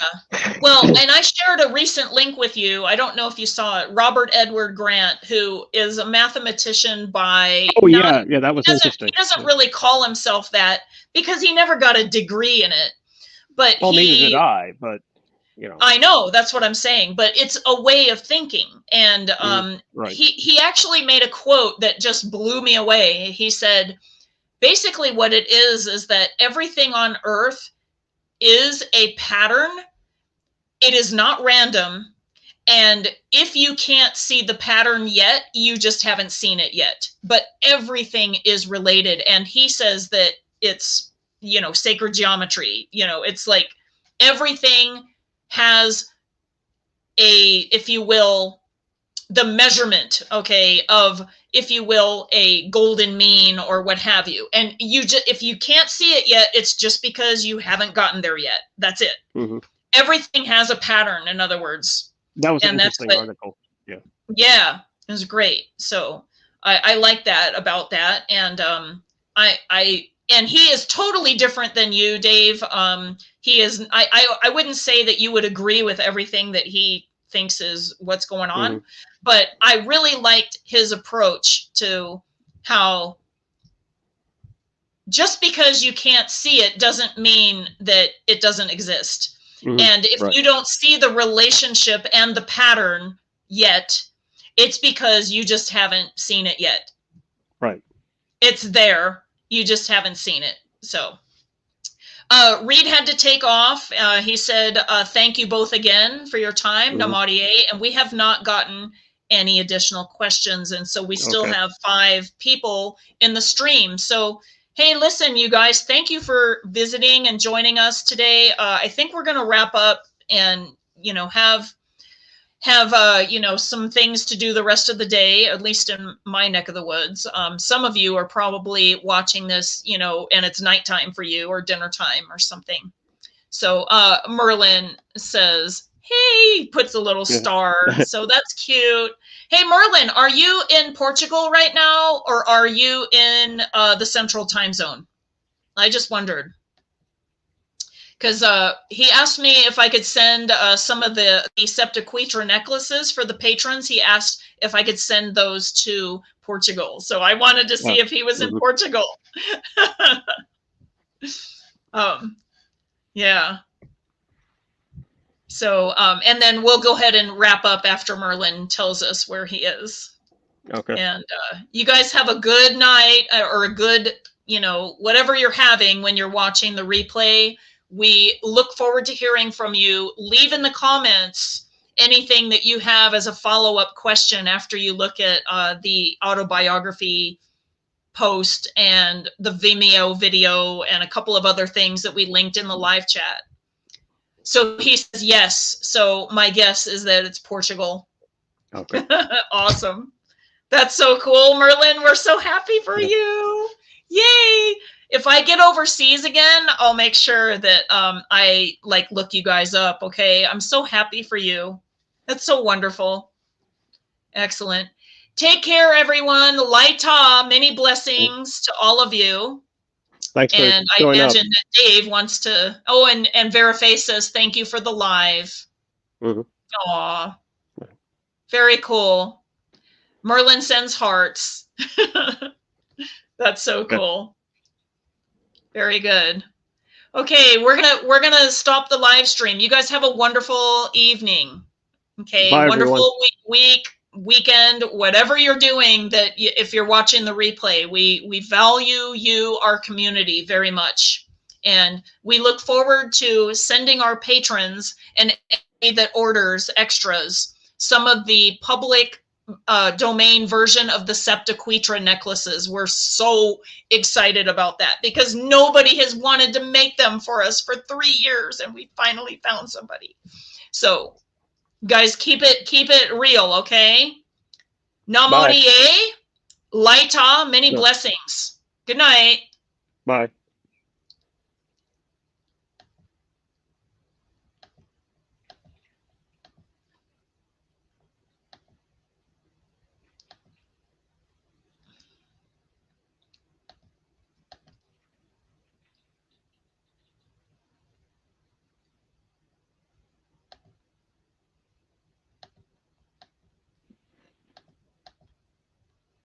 Well, and I shared a recent link with you. I don't know if you saw it. Robert Edward Grant, who is a mathematician by that was interesting. He doesn't really call himself that because he never got a degree in it. But neither did I, but I know, that's what I'm saying, but it's a way of thinking. And he actually made a quote that just blew me away. He said, basically what it is that everything on Earth is a pattern. It is not random. And if you can't see the pattern yet, you just haven't seen it yet. But everything is related. And he says that it's, sacred geometry. It's everything has if you will, the measurement, of, if you will, a golden mean or what have you. And if you can't see it yet, it's just because you haven't gotten there yet. That's it. Mm-hmm. Everything has a pattern, in other words. That was an interesting article. Yeah. Yeah, it was great. So I like that about that. And and he is totally different than you, Dave. He is. I wouldn't say that you would agree with everything that he thinks is what's going on, but I really liked his approach to how just because you can't see it doesn't mean that it doesn't exist. And if you don't see the relationship and the pattern yet, It's because you just haven't seen it yet. Right. It's there. You just haven't seen it. So Reed had to take off. He said, thank you both again for your time, Namadie. And we have not gotten any additional questions. And so we still have 5 people in the stream. So, hey, listen, you guys, thank you for visiting and joining us today. I think we're going to wrap up and, you know, have you know, some things to do the rest of the day, at least in my neck of the woods. Some of you are probably watching this, you know, and it's nighttime for you or dinner time or something. So Merlin says, hey, puts a little star. So that's cute. Hey, Merlin, are you in Portugal right now, or are you in the Central Time Zone? I just wondered. Because he asked me if I could send some of the Septiquitra necklaces for the patrons. He asked if I could send those to Portugal. So I wanted to see if he was in Portugal. Yeah. So, and then we'll go ahead and wrap up after Merlin tells us where he is. Okay. And you guys have a good night, or a good, you know, whatever you're having when you're watching the replay. We look forward to hearing from you. Leave in the comments anything that you have as a follow-up question after you look at the autobiography post and the Vimeo video and a couple of other things that we linked in the live chat. So he says yes. So my guess is that it's Portugal. Okay. Awesome. That's so cool, Merlin. We're so happy for you. Yay. If I get overseas again, I'll make sure that I like look you guys up. Okay. I'm so happy for you. That's so wonderful. Excellent. Take care, everyone. Laita, many blessings to all of you. Thanks for and I showing up. imagine that Dave wants to. Oh, and Veraface says thank you for the live. Aw, very cool. Merlin sends hearts. That's so cool. Very good. Okay, we're gonna stop the live stream. You guys have a wonderful evening. Okay, Bye, wonderful weekend, whatever you're doing. That if you're watching the replay, we value you, our community, very much, and we look forward to sending our patrons and anybody that orders extras some of the public domain version of the Septiquitra necklaces. We're so excited about that because nobody has wanted to make them for us for 3 years, and we finally found somebody. So guys, keep it real, okay? Namarie, Laita, many blessings. Good night. Bye.